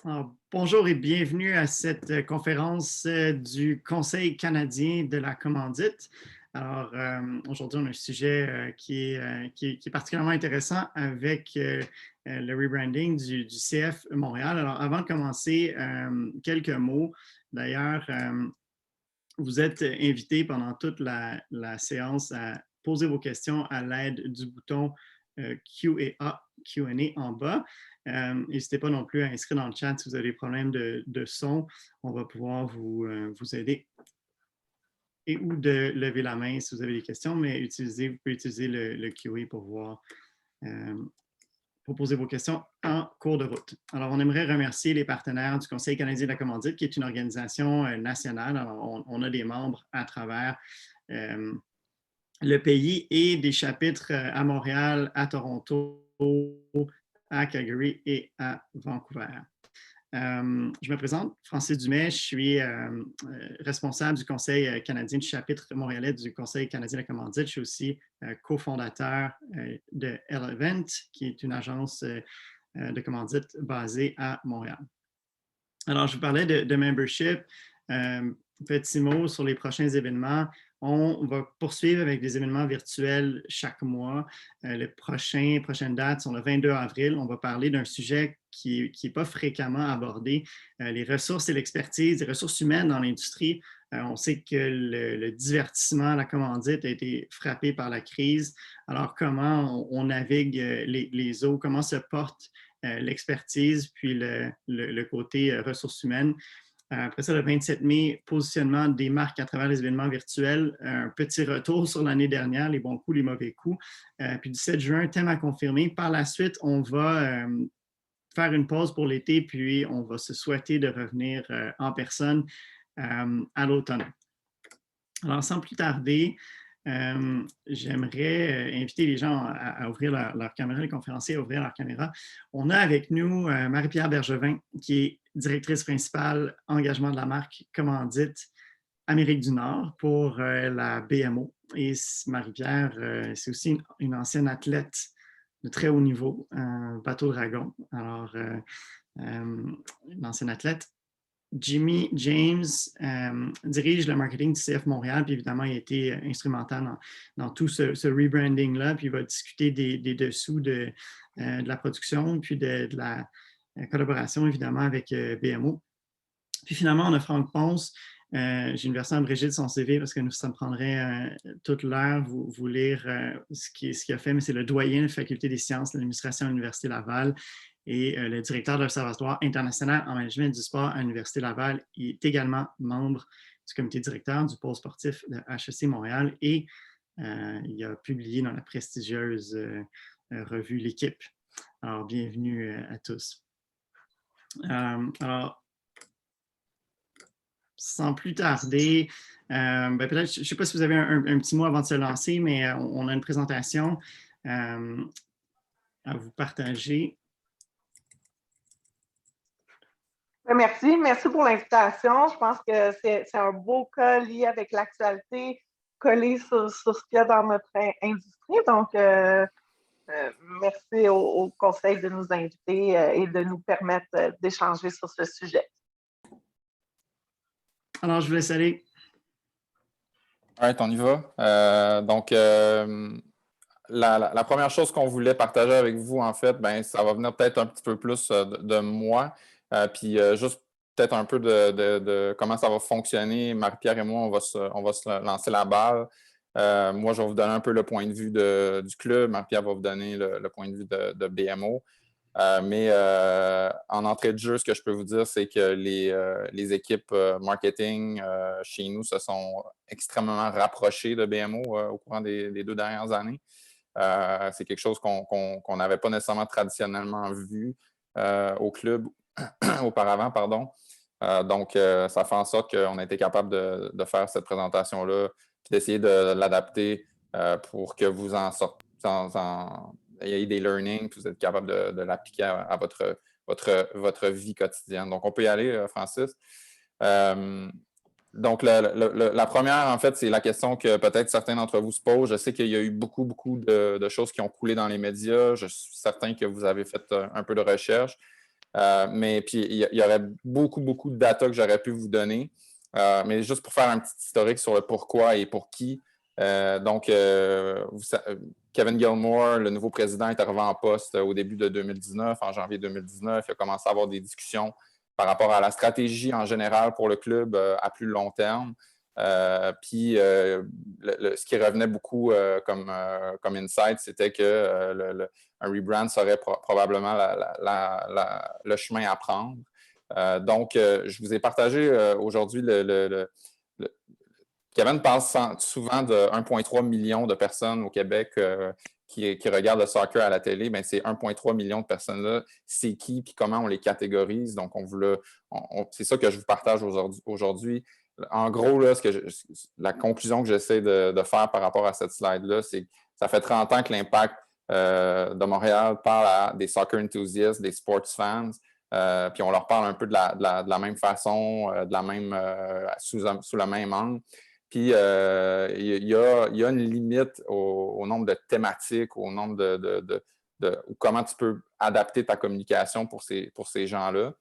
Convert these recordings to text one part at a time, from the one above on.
Alors, bonjour et bienvenue à cette conférence du Conseil canadien de la commandite. Alors, aujourd'hui, on a un sujet qui est particulièrement intéressant avec le rebranding du CF Montréal. Alors, avant de commencer, quelques mots. D'ailleurs, vous êtes invités pendant toute la séance à poser vos questions à l'aide du bouton Q&A en bas. N'hésitez pas non plus à inscrire dans le chat si vous avez des problèmes de son. On va pouvoir vous aider. Et ou de lever la main si vous avez des questions, mais vous pouvez utiliser le Q&A pour poser vos questions en cours de route. Alors, on aimerait remercier les partenaires du Conseil canadien de la commandite, qui est une organisation nationale. Alors, on a des membres à travers le pays et des chapitres à Montréal, à Toronto, à Calgary et à Vancouver. Je me présente, Francis Dumais, je suis responsable du Conseil canadien du chapitre montréalais du Conseil canadien de la commandite. Je suis aussi cofondateur de Elevent, qui est une agence de commandite basée à Montréal. Alors, je vous parlais de membership. Petit mot sur les prochains événements. On va poursuivre avec des événements virtuels chaque mois. Les prochaines dates sont le 22 avril. On va parler d'un sujet qui n'est pas fréquemment abordé, les ressources et l'expertise, les ressources humaines dans l'industrie. On sait que le divertissement, la commandite a été frappé par la crise. Alors, comment on navigue les eaux, comment se porte l'expertise, puis le côté ressources humaines. Après ça, le 27 mai, positionnement des marques à travers les événements virtuels. Un petit retour sur l'année dernière, les bons coups, les mauvais coups. Puis 17 juin, thème à confirmer. Par la suite, on va faire une pause pour l'été, puis on va se souhaiter de revenir en personne à l'automne. Alors, sans plus tarder, j'aimerais inviter les gens à ouvrir leur caméra, les conférenciers à ouvrir leur caméra. On a avec nous Marie-Pierre Bergevin, qui est directrice principale engagement de la marque Commandite Amérique du Nord pour la BMO. Et Marie-Pierre, c'est aussi une ancienne athlète de très haut niveau, bateau dragon. Alors, une ancienne athlète. Jimmy James dirige le marketing du CF Montréal, puis évidemment, il a été instrumental dans tout ce rebranding-là, puis il va discuter des dessous de la production, puis de la collaboration, évidemment, avec BMO. Puis finalement, on a Franck Ponce. J'ai une version abrégée de son CV parce que ça me prendrait toute l'heure vous lire ce qu'il a fait, mais c'est le doyen de la Faculté des sciences de l'administration à l'Université Laval et le directeur de l'Observatoire international en management du sport à l'Université Laval. Il est également membre du comité directeur du pôle sportif de HEC Montréal et il a publié dans la prestigieuse revue L'Équipe. Alors, bienvenue à tous. Alors, sans plus tarder, peut-être, je ne sais pas si vous avez un petit mot avant de se lancer, mais on a une présentation à vous partager. Merci pour l'invitation. Je pense que c'est un beau cas lié avec l'actualité, collé sur ce qu'il y a dans notre industrie. Donc, merci au Conseil de nous inviter et de nous permettre d'échanger sur ce sujet. Alors, je vous laisse aller. All right, on y va. La première chose qu'on voulait partager avec vous, en fait, ça va venir peut-être un petit peu plus de moi, puis juste peut-être un peu de comment ça va fonctionner. Marie-Pierre et moi, on va se lancer la balle. Moi, je vais vous donner un peu le point de vue du club. Marie-Pierre va vous donner le point de vue de BMO. Mais en entrée de jeu, ce que je peux vous dire, c'est que les équipes marketing chez nous se sont extrêmement rapprochées de BMO au courant des 2 dernières années. C'est quelque chose qu'on n'avait pas nécessairement traditionnellement vu au club auparavant, pardon. Donc, ça fait en sorte qu'on a été capable de faire cette présentation-là et d'essayer de l'adapter pour que vous en sortiez ayez des learnings, puis vous êtes capable de l'appliquer à votre vie quotidienne. Donc, on peut y aller, Francis. Donc, la première, en fait, c'est la question que peut-être certains d'entre vous se posent. Je sais qu'il y a eu beaucoup de choses qui ont coulé dans les médias. Je suis certain que vous avez fait un peu de recherche. Mais puis, il y aurait beaucoup, beaucoup de data que j'aurais pu vous donner. Mais juste pour faire un petit historique sur le pourquoi et pour qui. Kevin Gilmore, le nouveau président, est arrivé en poste au début de 2019, en janvier 2019. Il a commencé à avoir des discussions par rapport à la stratégie en général pour le club à plus long terme. Ce qui revenait beaucoup comme insight, c'était que un rebrand serait probablement le chemin à prendre. Je vous ai partagé aujourd'hui Kevin parle souvent de 1,3 million de personnes au Québec qui regardent le soccer à la télé. Bien, ces 1,3 million de personnes-là, c'est qui et comment on les catégorise. Donc, c'est ça que je vous partage aujourd'hui. En gros, là, la conclusion que j'essaie de faire par rapport à cette slide-là, c'est que ça fait 30 ans que l'Impact de Montréal parle à des soccer enthusiasts, des sports fans, puis on leur parle un peu de la même façon, sous le même angle. Puis, il y a une limite au nombre de thématiques, au nombre ou comment tu peux adapter ta communication pour ces gens-là.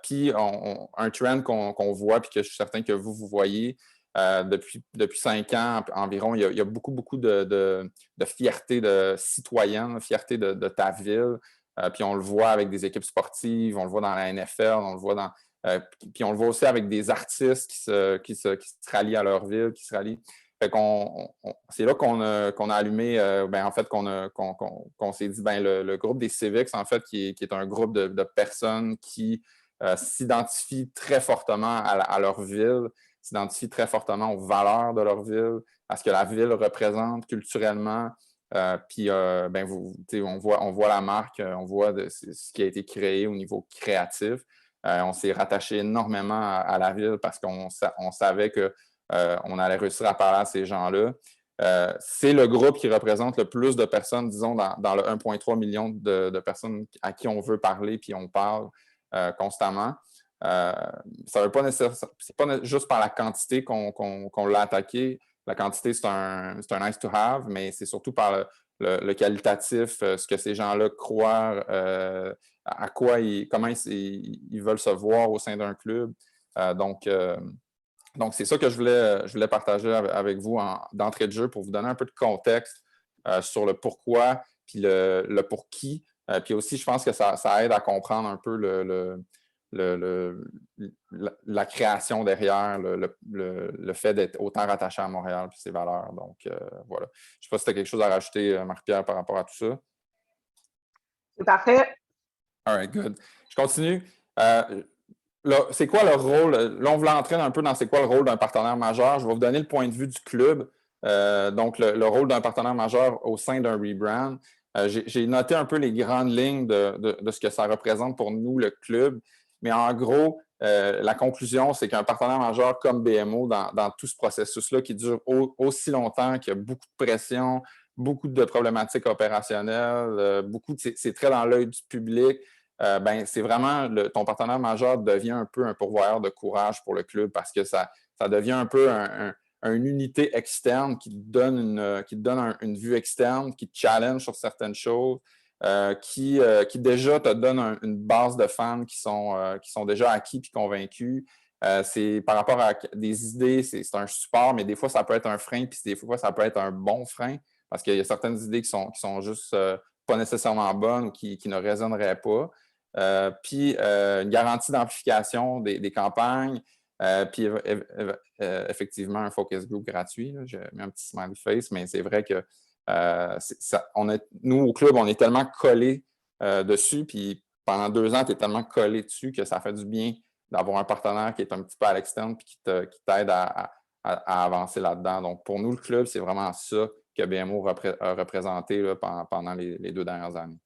Puis, un trend qu'on voit, puis que je suis certain que vous voyez, depuis 5 ans environ, il y a beaucoup, beaucoup de fierté de citoyen, fierté de ta ville. Puis, on le voit avec des équipes sportives, on le voit dans la NFL, on le voit puis on le voit aussi avec des artistes qui se rallient à leur ville, qui se rallient. Fait c'est là qu'on a allumé, en fait, qu'on s'est dit, le groupe des Civics, en fait, qui est un groupe de personnes qui s'identifient très fortement à leur ville, s'identifient très fortement aux valeurs de leur ville, à ce que la ville représente culturellement. On voit la marque, on voit ce qui a été créé au niveau créatif. On s'est rattaché énormément à la ville parce qu'on savait qu'on allait réussir à parler à ces gens-là. C'est le groupe qui représente le plus de personnes, disons, dans le 1,3 million de personnes à qui on veut parler puis on parle constamment. Ça veut pas nécessairement, c'est pas juste par la quantité qu'on l'a attaqué. La quantité, c'est un nice to have, mais c'est surtout par le qualitatif, ce que ces gens-là croient, comment ils veulent se voir au sein d'un club. Donc, c'est ça que je voulais partager avec vous d'entrée de jeu pour vous donner un peu de contexte sur le pourquoi puis le pour qui. Puis aussi, je pense que ça aide à comprendre un peu la création derrière, le fait d'être autant rattaché à Montréal et ses valeurs. Donc, voilà. Je ne sais pas si tu as quelque chose à rajouter, Marie-Pierre, par rapport à tout ça. C'est parfait. All right, good. Je continue. C'est quoi le rôle? Là, on voulait entrer un peu dans c'est quoi le rôle d'un partenaire majeur. Je vais vous donner le point de vue du club. Donc, le rôle d'un partenaire majeur au sein d'un rebrand. J'ai noté un peu les grandes lignes de ce que ça représente pour nous, le club. Mais en gros, la conclusion, c'est qu'un partenaire majeur comme BMO, dans tout ce processus-là qui dure aussi longtemps, qu'il y a beaucoup de pression, beaucoup de problématiques opérationnelles, c'est très dans l'œil du public. C'est vraiment ton partenaire majeur devient un peu un pourvoyeur de courage pour le club parce que ça devient un peu une unité externe qui te donne une vue externe, qui te challenge sur certaines choses, qui déjà te donne une base de fans qui sont déjà acquis et convaincus. C'est par rapport à des idées, c'est un support, mais des fois, ça peut être un frein, puis des fois, ça peut être un bon frein parce qu'il y a certaines idées qui sont juste pas nécessairement bonnes ou qui ne résonneraient pas. Puis une garantie d'amplification des campagnes, puis effectivement un focus group gratuit. Là. J'ai mis un petit smiley face, mais c'est vrai que nous, au club, on est tellement collés dessus, puis pendant 2 ans, tu es tellement collé dessus que ça fait du bien d'avoir un partenaire qui est un petit peu à l'externe et qui t'aide à avancer là-dedans. Donc, pour nous, le club, c'est vraiment ça que BMO a représenté là, pendant les 2 dernières années.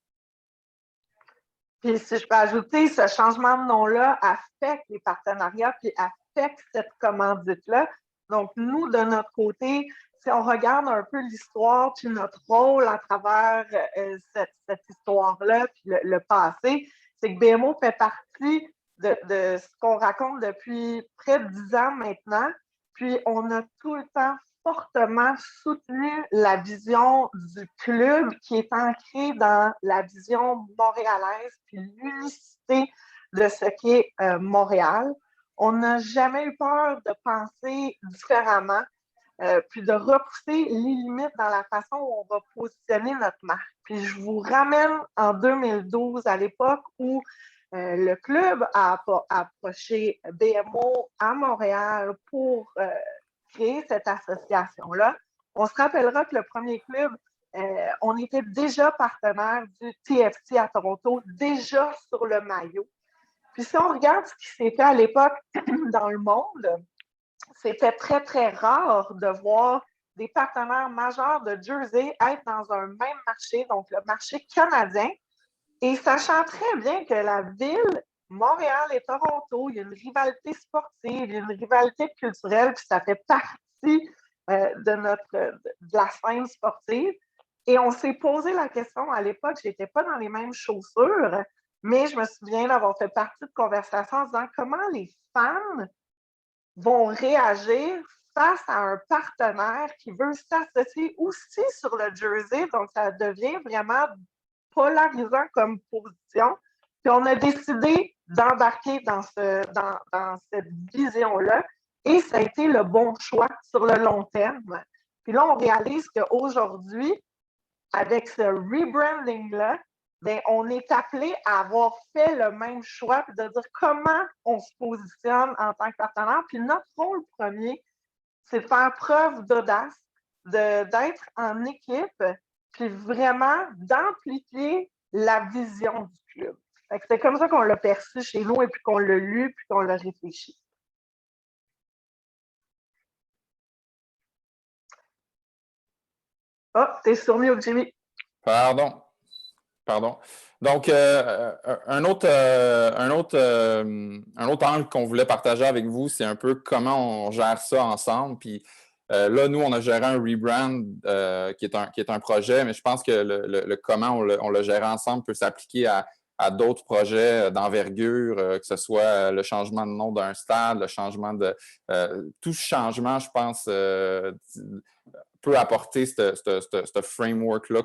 Puis, si je peux ajouter, ce changement de nom-là affecte les partenariats puis affecte cette commandite-là. Donc, nous, de notre côté, si on regarde un peu l'histoire puis notre rôle à travers cette histoire-là puis le passé, c'est que BMO fait partie de ce qu'on raconte depuis près de 10 ans maintenant. Puis, on a tout le temps fortement soutenu la vision du club qui est ancrée dans la vision montréalaise puis l'unicité de ce qu'est Montréal. On n'a jamais eu peur de penser différemment, puis de repousser les limites dans la façon où on va positionner notre marque. Puis je vous ramène en 2012, à l'époque où le club a approché BMO à Montréal pour créer cette association-là. On se rappellera que le premier club, on était déjà partenaire du TFC à Toronto, déjà sur le maillot. Puis si on regarde ce qui s'est fait à l'époque dans le monde, c'était très, très rare de voir des partenaires majeurs de Jersey être dans un même marché, donc le marché canadien, et sachant très bien que la ville, Montréal et Toronto, il y a une rivalité sportive, il y a une rivalité culturelle, puis ça fait partie de la scène sportive. Et on s'est posé la question à l'époque, je n'étais pas dans les mêmes chaussures, mais je me souviens d'avoir fait partie de conversations en disant comment les fans vont réagir face à un partenaire qui veut s'associer aussi sur le jersey. Donc, ça devient vraiment polarisant comme position. Puis, on a décidé d'embarquer dans cette vision-là et ça a été le bon choix sur le long terme. Puis là, on réalise qu'aujourd'hui, avec ce rebranding-là, bien, on est appelé à avoir fait le même choix puis de dire comment on se positionne en tant que partenaire. Puis notre rôle premier, c'est de faire preuve d'audace, d'être en équipe, puis vraiment d'amplifier la vision du club. C'est comme ça qu'on l'a perçu chez nous et puis qu'on l'a lu puis qu'on l'a réfléchi. Oh, t'es sur mute, Jimmy. Pardon. Donc, un autre angle qu'on voulait partager avec vous, c'est un peu comment on gère ça ensemble. Puis là, nous, on a géré un rebrand qui est un projet, mais je pense que le comment on l'a géré ensemble peut s'appliquer à d'autres projets d'envergure, que ce soit le changement de nom d'un stade, le changement de... tout changement, je pense, peut apporter ce framework-là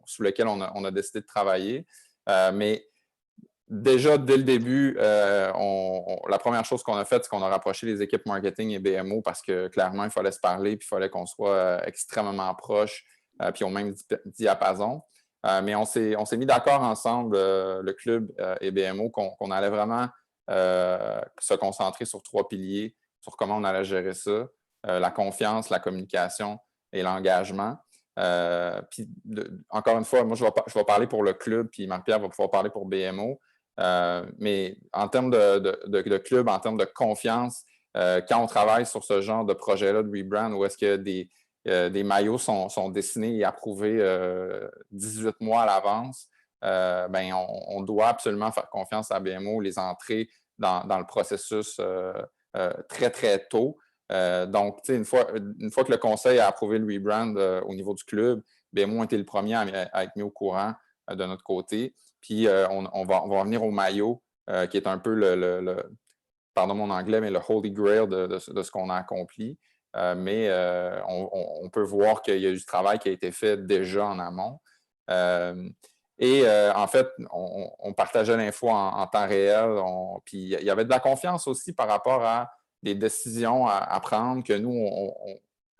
sous lequel on a décidé de travailler. Mais déjà, dès le début, la première chose qu'on a faite, c'est qu'on a rapproché les équipes marketing et BMO parce que clairement, il fallait se parler, puis il fallait qu'on soit extrêmement proches, puis au même diapason. Mais on s'est mis d'accord ensemble, le club et BMO, qu'on allait vraiment se concentrer sur 3 piliers, sur comment on allait gérer ça, la confiance, la communication et l'engagement. Puis, encore une fois, moi, je vais parler pour le club, puis Marie-Pierre va pouvoir parler pour BMO. Mais en termes de club, en termes de confiance, quand on travaille sur ce genre de projet-là de rebrand, où est-ce que des maillots sont dessinés et approuvés 18 mois à l'avance, ben, on doit absolument faire confiance à BMO, les entrer dans le processus très, très tôt. Donc, une fois que le conseil a approuvé le rebrand au niveau du club, BMO a été le premier à être mis au courant de notre côté. Puis, on va revenir au maillot, qui est un peu pardon mon anglais, mais le holy grail de ce qu'on a accompli. Mais on peut voir qu'il y a eu du travail qui a été fait déjà en amont. En fait, on partageait l'info en temps réel. Puis, il y avait de la confiance aussi par rapport à des décisions à prendre que nous,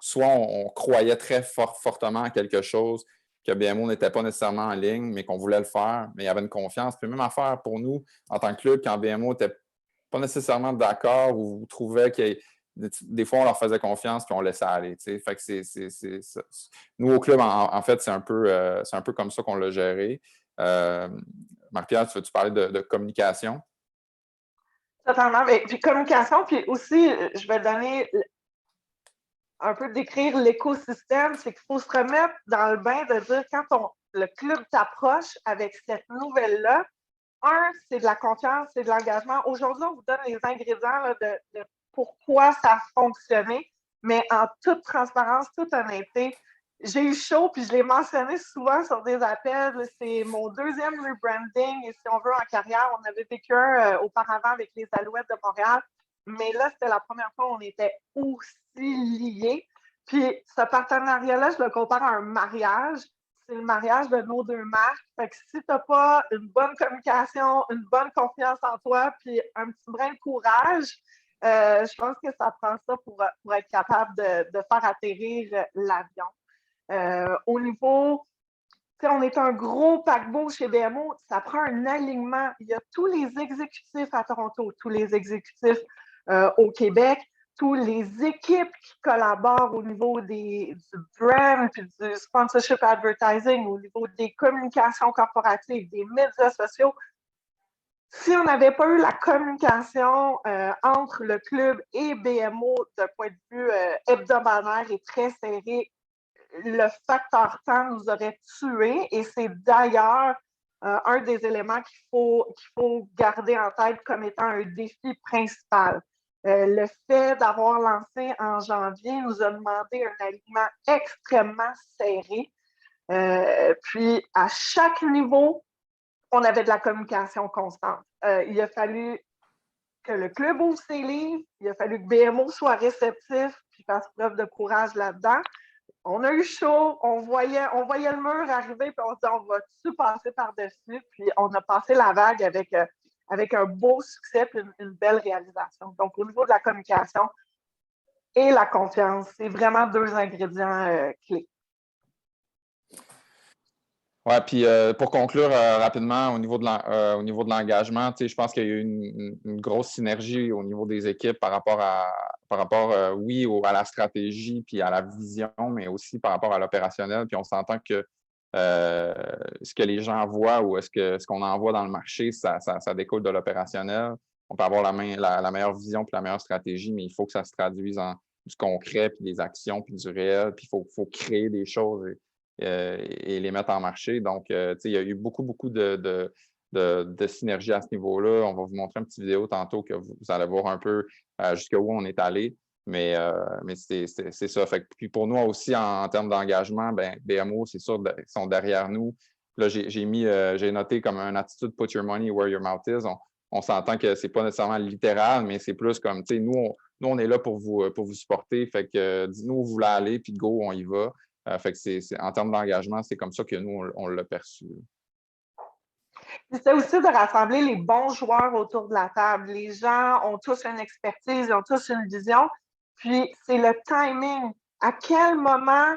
soit on croyait très fortement à quelque chose que BMO n'était pas nécessairement en ligne, mais qu'on voulait le faire, mais il y avait une confiance. Puis même affaire pour nous, en tant que club, quand BMO n'était pas nécessairement d'accord ou trouvait que des fois, on leur faisait confiance puis on laissait aller. Fait que nous, au club, en fait, c'est un peu comme ça qu'on l'a géré. Marie-Pierre, veux-tu parler de communication? Totalement. Puis communication, puis aussi, je vais donner un peu décrire l'écosystème, c'est qu'il faut se remettre dans le bain de dire quand le club t'approche avec cette nouvelle-là, c'est de la confiance, c'est de l'engagement. Aujourd'hui, on vous donne les ingrédients là, de pourquoi ça a fonctionné, mais en toute transparence, toute honnêteté, j'ai eu chaud, puis je l'ai mentionné souvent sur des appels. C'est mon deuxième rebranding, et si on veut, en carrière. On avait vécu un auparavant avec les Alouettes de Montréal, mais là, c'était la première fois où on était aussi liés. Puis ce partenariat-là, je le compare à un mariage. C'est le mariage de nos deux marques. Fait que si tu n'as pas une bonne communication, une bonne confiance en toi, puis un petit brin de courage, je pense que ça prend ça pour être capable de faire atterrir l'avion. Au niveau, on est un gros paquebot chez BMO, ça prend un alignement. Il y a tous les exécutifs à Toronto, tous les exécutifs au Québec, toutes les équipes qui collaborent au niveau du brand, puis du sponsorship advertising, au niveau des communications corporatives, des médias sociaux. Si on n'avait pas eu la communication entre le club et BMO d'un point de vue hebdomadaire et très serré, le facteur temps nous aurait tués et c'est d'ailleurs un des éléments qu'il faut garder en tête comme étant un défi principal. Le fait d'avoir lancé en janvier nous a demandé un alignement extrêmement serré. Puis, à chaque niveau, on avait de la communication constante. Il a fallu que le club ouvre ses livres, il a fallu que BMO soit réceptif puis fasse preuve de courage là-dedans. On a eu chaud, on voyait le mur arriver, puis on se dit, on va-tu passer par-dessus? Puis on a passé la vague avec un beau succès et une belle réalisation. Donc, au niveau de la communication et la confiance, c'est vraiment deux ingrédients clés. Oui, puis pour conclure rapidement, au niveau de l'engagement, je pense qu'il y a eu une grosse synergie au niveau des équipes par rapport oui, à la stratégie puis à la vision, mais aussi par rapport à l'opérationnel. Puis on s'entend que ce que les gens voient ou ce qu'on envoie dans le marché, ça découle de l'opérationnel. On peut avoir la meilleure vision puis la meilleure stratégie, mais il faut que ça se traduise en du concret, puis des actions, puis du réel, puis il faut créer des choses et les mettre en marché. Donc, il y a eu beaucoup de synergie à ce niveau-là. On va vous montrer une petite vidéo tantôt que vous allez voir un peu jusqu'où on est allé. Mais c'est ça. Fait que, puis pour nous aussi, en termes d'engagement, BMO, c'est sûr, ils sont derrière nous. Là, j'ai noté comme une attitude « put your money where your mouth is ». On s'entend que c'est pas nécessairement littéral, mais c'est plus comme, nous, on est là pour vous supporter. Fait que dites-nous où vous voulez aller, puis go, on y va. Fait que en termes d'engagement, c'est comme ça que nous, on l'a perçu. C'est aussi de rassembler les bons joueurs autour de la table. Les gens ont tous une expertise, ils ont tous une vision. Puis, c'est le timing. À quel moment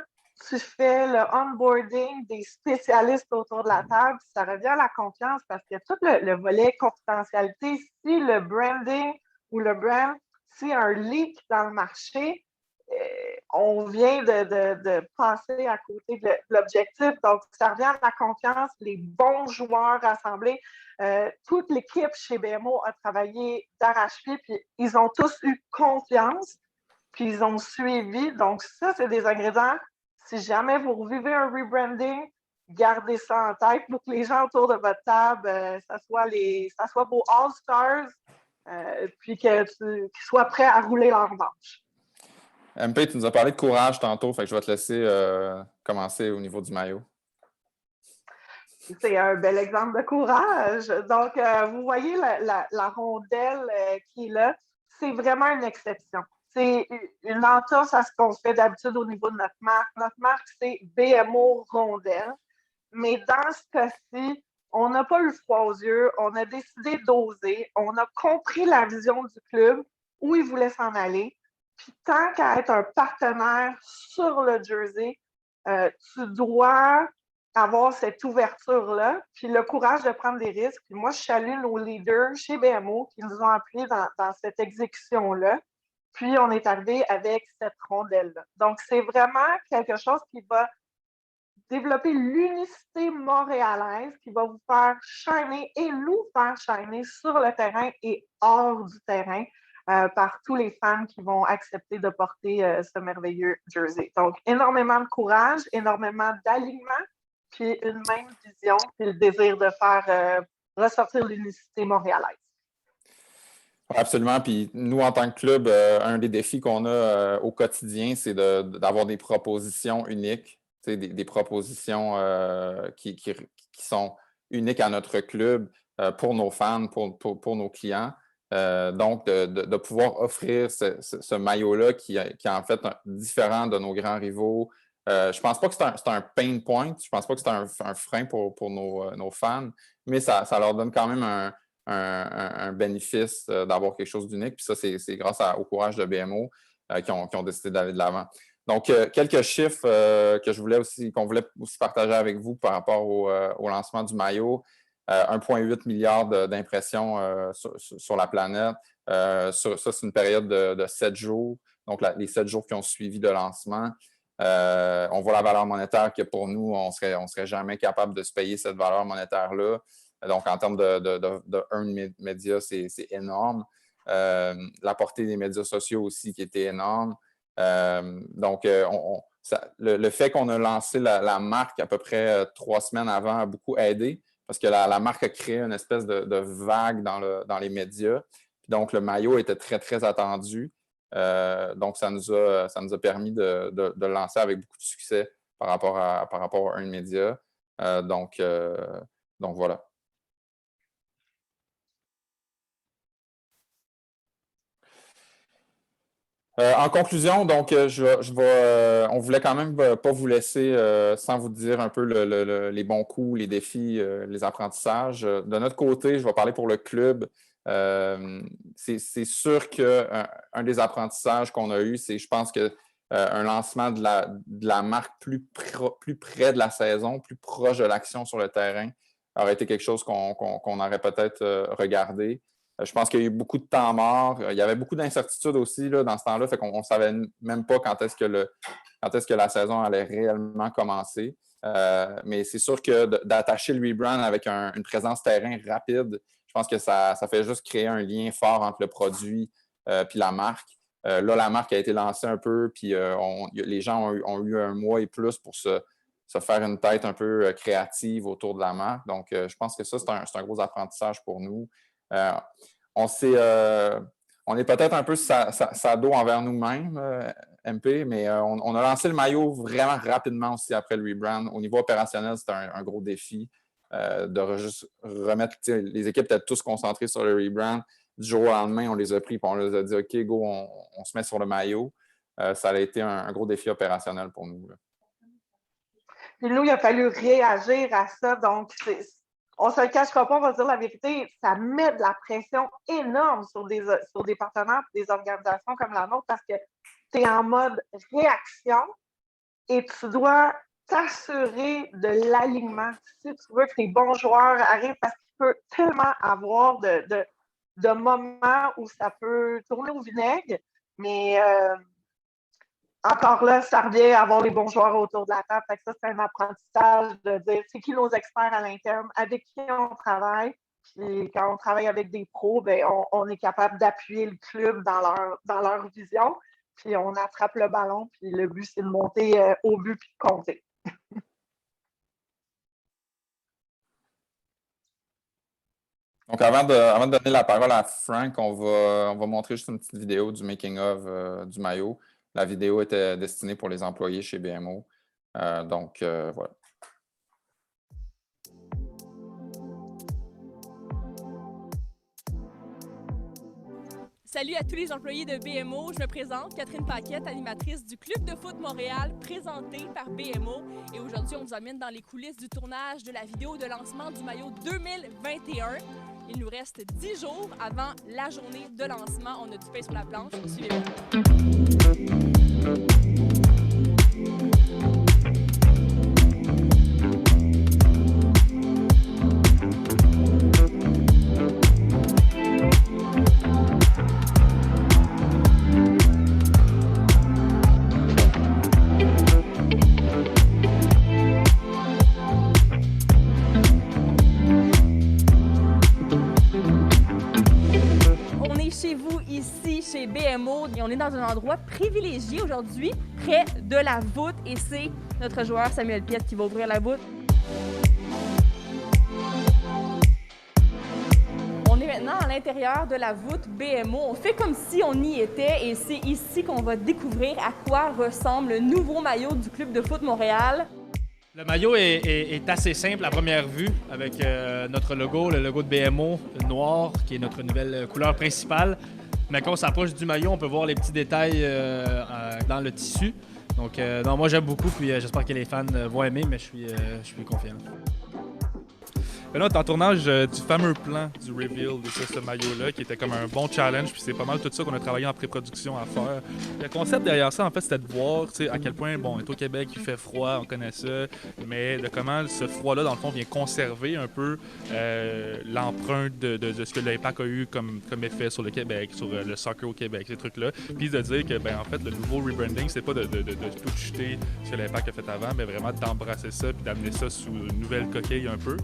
tu fais le onboarding des spécialistes autour de la table? Ça revient à la confiance parce que tout le volet confidentialité, si le branding ou le brand, si un leak dans le marché, on vient de passer à côté de l'objectif. Donc, ça revient à la confiance, les bons joueurs rassemblés. Toute l'équipe chez BMO a travaillé d'arrache-pied, puis ils ont tous eu confiance, puis ils ont suivi. Donc, ça, c'est des ingrédients. Si jamais vous revivez un rebranding, gardez ça en tête pour que les gens autour de votre table, ça soit vos All-Stars, puis qu'ils soient prêts à rouler leur manche. MP, tu nous as parlé de courage tantôt, fait que je vais te laisser commencer au niveau du maillot. C'est un bel exemple de courage. Donc, vous voyez la rondelle qui est là, c'est vraiment une exception. C'est une entorse à ce qu'on fait d'habitude au niveau de notre marque. Notre marque, c'est BMO Rondelle. Mais dans ce cas-ci, on n'a pas eu froid aux yeux, on a décidé d'oser, on a compris la vision du club, où il voulait s'en aller. Puis tant qu'à être un partenaire sur le jersey, tu dois avoir cette ouverture-là, puis le courage de prendre des risques. Puis moi, je salue nos leaders chez BMO qui nous ont appuyés dans cette exécution-là. Puis on est arrivé avec cette rondelle-là. Donc, c'est vraiment quelque chose qui va développer l'unicité montréalaise, qui va vous faire shiner et nous faire shiner sur le terrain et hors du terrain. Par tous les fans qui vont accepter de porter ce merveilleux jersey. Donc, énormément de courage, énormément d'alignement, puis une même vision, puis le désir de faire ressortir l'unicité montréalaise. Absolument. Puis nous, en tant que club, un des défis qu'on a au quotidien, c'est d'avoir des propositions uniques, des propositions qui sont uniques à notre club pour nos fans, pour nos clients. Donc, de pouvoir offrir ce maillot-là qui est en fait différent de nos grands rivaux. Je ne pense pas que c'est un pain point, je ne pense pas que c'est un frein pour nos fans, mais ça leur donne quand même un bénéfice d'avoir quelque chose d'unique. Puis ça, c'est grâce au courage de BMO qui ont décidé d'aller de l'avant. Donc, quelques chiffres qu'on voulait aussi partager avec vous par rapport au lancement du maillot. 1,8 milliard d'impressions sur la planète. Ça, c'est une période de 7 jours. Donc, les 7 jours qui ont suivi le lancement. On voit la valeur monétaire que pour nous, on serait jamais capable de se payer cette valeur monétaire-là. Donc, en termes de earn media, c'est énorme. La portée des médias sociaux aussi qui était énorme. Donc, le fait qu'on a lancé la marque à peu près 3 semaines avant a beaucoup aidé parce que la marque a créé une espèce de vague dans les médias. Puis donc, le maillot était très, très attendu. Donc, ça nous a permis de le lancer avec beaucoup de succès par rapport à un média. Donc, voilà. En conclusion, donc, on voulait quand même pas vous laisser sans vous dire un peu les bons coups, les défis, les apprentissages. De notre côté, je vais parler pour le club. C'est sûr qu'un des apprentissages qu'on a eu, c'est, je pense que un lancement de la marque plus près de la saison, plus proche de l'action sur le terrain, aurait été quelque chose qu'on aurait peut-être regardé. Je pense qu'il y a eu beaucoup de temps mort. Il y avait beaucoup d'incertitudes aussi là, dans ce temps-là, fait qu'on ne savait même pas quand est-ce que la saison allait réellement commencer. Mais c'est sûr que d'attacher le rebrand avec une présence terrain rapide, je pense que ça fait juste créer un lien fort entre le produit et la marque. Là, la marque a été lancée un peu, puis les gens ont eu un mois et plus pour se faire une tête un peu créative autour de la marque. Donc, je pense que ça, c'est un gros apprentissage pour nous. On est peut-être un peu sado envers nous-mêmes, MP, mais on a lancé le maillot vraiment rapidement aussi après le rebrand. Au niveau opérationnel, c'était un gros défi de juste remettre. Les équipes étaient tous concentrées sur le rebrand. Du jour au lendemain, on les a pris et on les a dit OK, go, on se met sur le maillot. Ça a été un gros défi opérationnel pour nous. Là. Puis nous, il a fallu réagir à ça. Donc, on ne se le cachera pas, on va dire la vérité, ça met de la pression énorme sur des partenaires et des organisations comme la nôtre parce que tu es en mode réaction et tu dois t'assurer de l'alignement. Si tu veux que tes bons joueurs arrivent, parce qu'il peut tellement avoir de moments où ça peut tourner au vinaigre, mais encore là, ça revient à avoir les bons joueurs autour de la table. Fait que ça, c'est un apprentissage de dire c'est qui nos experts à l'interne, avec qui on travaille. Puis quand on travaille avec des pros, bien, on est capable d'appuyer le club dans leur vision. Puis on attrape le ballon. Puis le but, c'est de monter au but puis de compter. Donc, avant de donner la parole à Frank, on va montrer juste une petite vidéo du making-of du maillot. La vidéo était destinée pour les employés chez BMO. Donc, voilà. Salut à tous les employés de BMO. Je me présente, Catherine Paquette, animatrice du Club de foot Montréal, présenté par BMO. Et aujourd'hui, on vous amène dans les coulisses du tournage de la vidéo de lancement du maillot 2021. Il nous reste 10 jours avant la journée de lancement. On a du pain sur la planche. Suivez-moi. Chez BMO, et on est dans un endroit privilégié aujourd'hui, près de la voûte, et c'est notre joueur Samuel Piette qui va ouvrir la voûte. On est maintenant à l'intérieur de la voûte BMO. On fait comme si on y était, et c'est ici qu'on va découvrir à quoi ressemble le nouveau maillot du Club de foot Montréal. Le maillot est assez simple à première vue avec notre logo, le logo de BMO noir, qui est notre nouvelle couleur principale. Mais quand on s'approche du maillot, on peut voir les petits détails dans le tissu. Donc, non, moi j'aime beaucoup, puis j'espère que les fans vont aimer, mais je suis confiant. Ben là, on est en tournage du fameux plan du reveal de ce maillot-là, qui était comme un bon challenge, puis c'est pas mal tout ça qu'on a travaillé en pré-production à faire. Le concept derrière ça, en fait, c'était de voir à quel point, bon, on est au Québec, il fait froid, on connaît ça, mais de comment ce froid-là, dans le fond, vient conserver un peu l'empreinte de ce que l'Impact a eu comme effet sur le Québec, sur le soccer au Québec, ces trucs-là. Puis de dire que, ben, en fait, le nouveau rebranding, c'est pas de tout jeter ce que l'Impact a fait avant, mais vraiment d'embrasser ça, puis d'amener ça sous une nouvelle coquille un peu.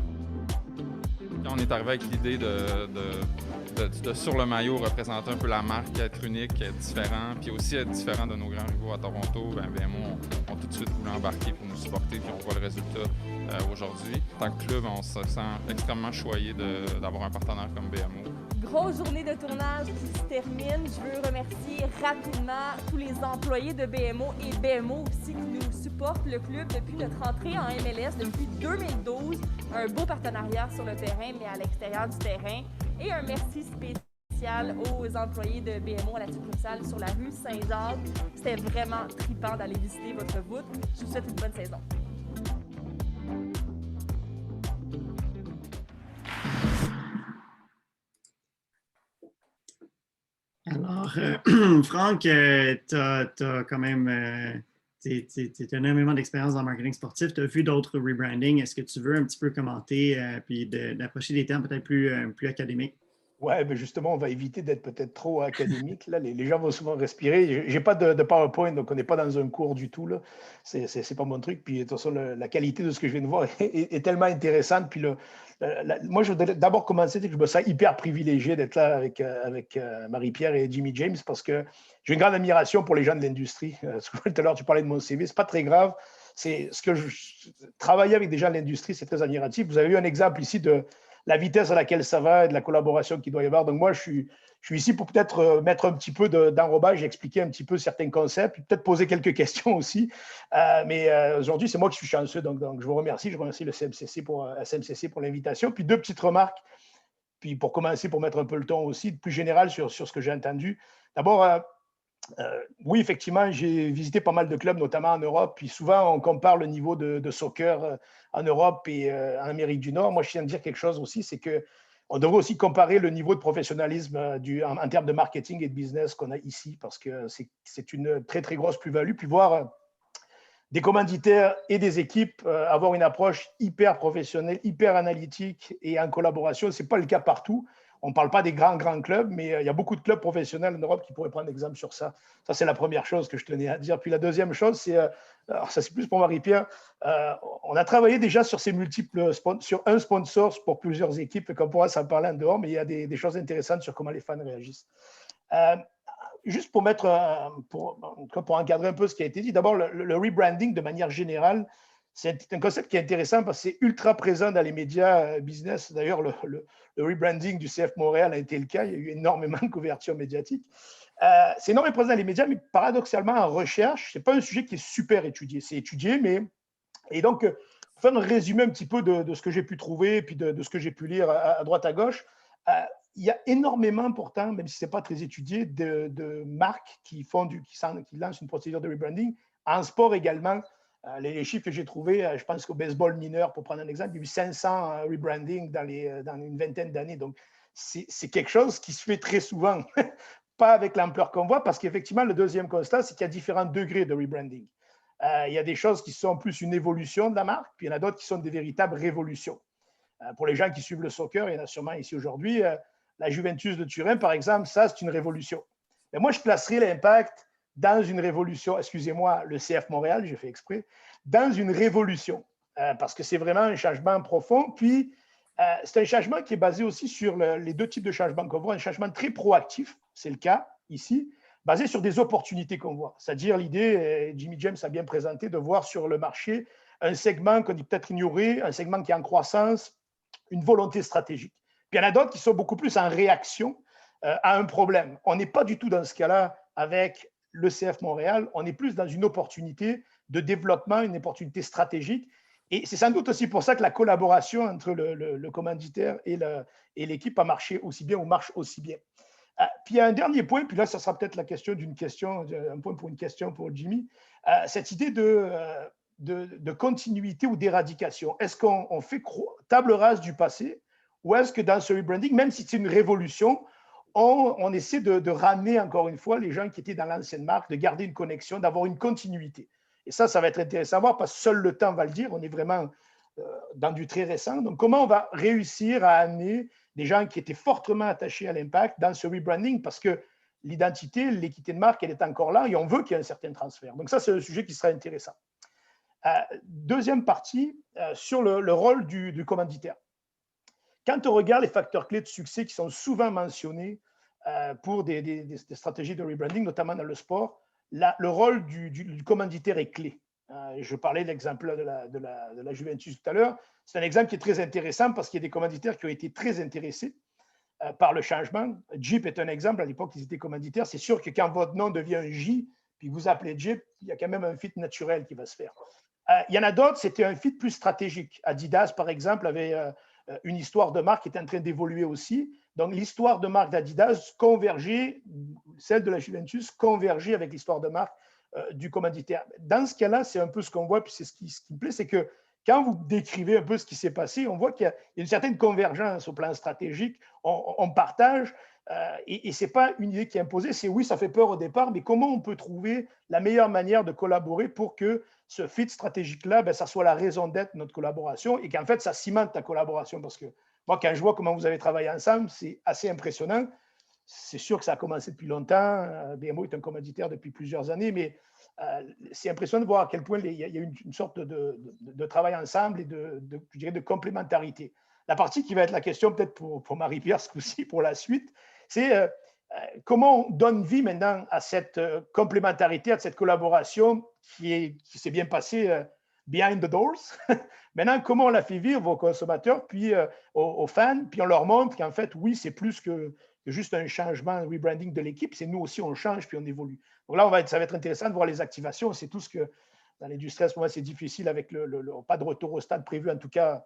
On est arrivé avec l'idée de sur le maillot, représenter un peu la marque, être unique, être différent, puis aussi être différent de nos grands rivaux à Toronto. BMO ont tout de suite voulu embarquer pour nous supporter, puis on voit le résultat aujourd'hui. En tant que club, on se sent extrêmement choyé d'avoir un partenaire comme BMO. Grosse journée de tournage qui se termine. Je veux remercier rapidement tous les employés de BMO et BMO aussi qui nous supportent le club depuis notre entrée en MLS depuis 2012. Un beau partenariat sur le terrain, mais à l'extérieur du terrain. Et un merci spécial aux employés de BMO à la succursale sur la rue Saint-Jacques. C'était vraiment trippant d'aller visiter votre voûte. Je vous souhaite une bonne saison. Alors, Franck, tu as quand même tu as énormément d'expérience dans le marketing sportif. Tu as vu d'autres rebranding. Est-ce que tu veux un petit peu commenter puis d'approcher des termes peut-être plus académiques? Oui, ben justement, on va éviter d'être peut-être trop académique. Là, les gens vont souvent respirer. Je n'ai pas de PowerPoint, donc on n'est pas dans un cours du tout. Ce n'est pas mon truc. Puis, de toute façon, la qualité de ce que je viens de voir est tellement intéressante. Puis, moi, je voudrais d'abord commencer, que je me sens hyper privilégié d'être là avec Marie-Pierre et Jimmy James parce que j'ai une grande admiration pour les gens de l'industrie. Tout à l'heure, tu parlais de mon CV. Ce n'est pas très grave. C'est ce que travailler avec des gens de l'industrie, c'est très admiratif. Vous avez eu un exemple ici de la vitesse à laquelle ça va et de la collaboration qu'il doit y avoir. Donc, moi, je suis ici pour peut-être mettre un petit peu d'enrobage, expliquer un petit peu certains concepts, peut-être poser quelques questions aussi. Mais aujourd'hui, c'est moi qui suis chanceux. Donc, je vous remercie. Je remercie le SMCC pour l'invitation. Puis, deux petites remarques. Puis, pour commencer, pour mettre un peu le ton aussi, plus général sur ce que j'ai entendu. D'abord, oui, effectivement, j'ai visité pas mal de clubs, notamment en Europe. Puis souvent, on compare le niveau de soccer en Europe et en Amérique du Nord. Moi, je tiens à dire quelque chose aussi, c'est qu'on devrait aussi comparer le niveau de professionnalisme en termes de marketing et de business qu'on a ici, parce que c'est une très, très grosse plus-value. Puis voir des commanditaires et des équipes avoir une approche hyper professionnelle, hyper analytique et en collaboration, ce n'est pas le cas partout. On ne parle pas des grands clubs, mais il y a beaucoup de clubs professionnels en Europe qui pourraient prendre exemple sur ça. Ça, c'est la première chose que je tenais à dire. Puis la deuxième chose, alors ça c'est plus pour Marie-Pierre, on a travaillé déjà sur ces multiples sur un sponsor pour plusieurs équipes, et qu'on pourra s'en parler en dehors, mais il y a des choses intéressantes sur comment les fans réagissent. Juste pour encadrer un peu ce qui a été dit, d'abord le rebranding de manière générale, c'est un concept qui est intéressant parce que c'est ultra présent dans les médias business. D'ailleurs, le rebranding du CF Montréal a été le cas. Il y a eu énormément de couverture médiatique. C'est énormément présent dans les médias, mais paradoxalement, en recherche, ce n'est pas un sujet qui est super étudié. C'est étudié, mais… Et donc, pour faire un résumé un petit peu de ce que j'ai pu trouver, puis de ce que j'ai pu lire à droite, à gauche, il y a énormément, pourtant, même si ce n'est pas très étudié, de marques qui lancent une procédure de rebranding. En sport également, les chiffres que j'ai trouvés, je pense qu'au baseball mineur, pour prendre un exemple, il y a eu 500 rebranding dans une vingtaine d'années. Donc, c'est quelque chose qui se fait très souvent, pas avec l'ampleur qu'on voit, parce qu'effectivement, le deuxième constat, c'est qu'il y a différents degrés de rebranding. Il y a des choses qui sont plus une évolution de la marque, puis il y en a d'autres qui sont des véritables révolutions. Pour les gens qui suivent le soccer, il y en a sûrement ici aujourd'hui, la Juventus de Turin, par exemple, ça, c'est une révolution. Mais moi, je placerai l'Impact dans une révolution, excusez-moi, le CF Montréal, j'ai fait exprès, dans une révolution, parce que c'est vraiment un changement profond. Puis, c'est un changement qui est basé aussi sur les deux types de changements qu'on voit, un changement très proactif, c'est le cas ici, basé sur des opportunités qu'on voit. C'est-à-dire l'idée, Jimmy James a bien présenté, de voir sur le marché un segment qu'on dit peut-être ignoré, un segment qui est en croissance, une volonté stratégique. Puis, il y en a d'autres qui sont beaucoup plus en réaction à un problème. On n'est pas du tout dans ce cas-là avec le CF Montréal, on est plus dans une opportunité de développement, une opportunité stratégique. Et c'est sans doute aussi pour ça que la collaboration entre le commanditaire et l'équipe a marché aussi bien ou marche aussi bien. Puis il y a un dernier point, puis là, ça sera peut-être un point pour une question pour Jimmy, cette idée de continuité ou d'éradication. Est-ce qu'on fait table rase du passé ou est-ce que dans ce rebranding, même si c'est une révolution, on essaie de ramener encore une fois les gens qui étaient dans l'ancienne marque, de garder une connexion, d'avoir une continuité. Et ça va être intéressant à voir parce que seul le temps va le dire. On est vraiment dans du très récent. Donc, comment on va réussir à amener des gens qui étaient fortement attachés à l'impact dans ce rebranding parce que l'identité, l'équité de marque, elle est encore là et on veut qu'il y ait un certain transfert. Donc, ça, c'est un sujet qui sera intéressant. Deuxième partie, sur le rôle du commanditaire. Quand on regarde les facteurs clés de succès qui sont souvent mentionnés pour des stratégies de rebranding, notamment dans le sport, le rôle du commanditaire est clé. Je parlais de l'exemple de la Juventus tout à l'heure. C'est un exemple qui est très intéressant parce qu'il y a des commanditaires qui ont été très intéressés par le changement. Jeep est un exemple. À l'époque, ils étaient commanditaires. C'est sûr que quand votre nom devient un J, puis vous appelez Jeep, il y a quand même un fit naturel qui va se faire. Il y en a d'autres, c'était un fit plus stratégique. Adidas, par exemple, avait une histoire de marque qui est en train d'évoluer aussi. Donc, l'histoire de marque d'Adidas convergeait, celle de la Juventus convergeait avec l'histoire de marque du commanditaire. Dans ce cas-là, c'est un peu ce qu'on voit, puis c'est ce qui me plaît, c'est que quand vous décrivez un peu ce qui s'est passé, on voit qu'il y a une certaine convergence au plan stratégique. On partage, et ce n'est pas une idée qui est imposée. C'est oui, ça fait peur au départ, mais comment on peut trouver la meilleure manière de collaborer pour que ce fit stratégique-là, ça soit la raison d'être de notre collaboration et qu'en fait, ça cimente ta collaboration. Parce que moi, quand je vois comment vous avez travaillé ensemble, c'est assez impressionnant. C'est sûr que ça a commencé depuis longtemps. BMO est un commanditaire depuis plusieurs années, mais c'est impressionnant de voir à quel point il y a une sorte de travail ensemble et je dirais de complémentarité. La partie qui va être la question peut-être pour Marie-Pierre ce coup-ci, pour la suite, c'est comment on donne vie maintenant à cette complémentarité, à cette collaboration qui s'est bien passée behind the doors. Maintenant, comment on la fait vivre aux consommateurs, puis aux fans, puis on leur montre qu'en fait, oui, c'est plus que juste un changement, un rebranding de l'équipe, c'est nous aussi, on change, puis on évolue. Donc là, ça va être intéressant de voir les activations. C'est tout ce que, dans l'industrie, à ce moment, c'est difficile avec pas de retour au stade prévu, en tout cas,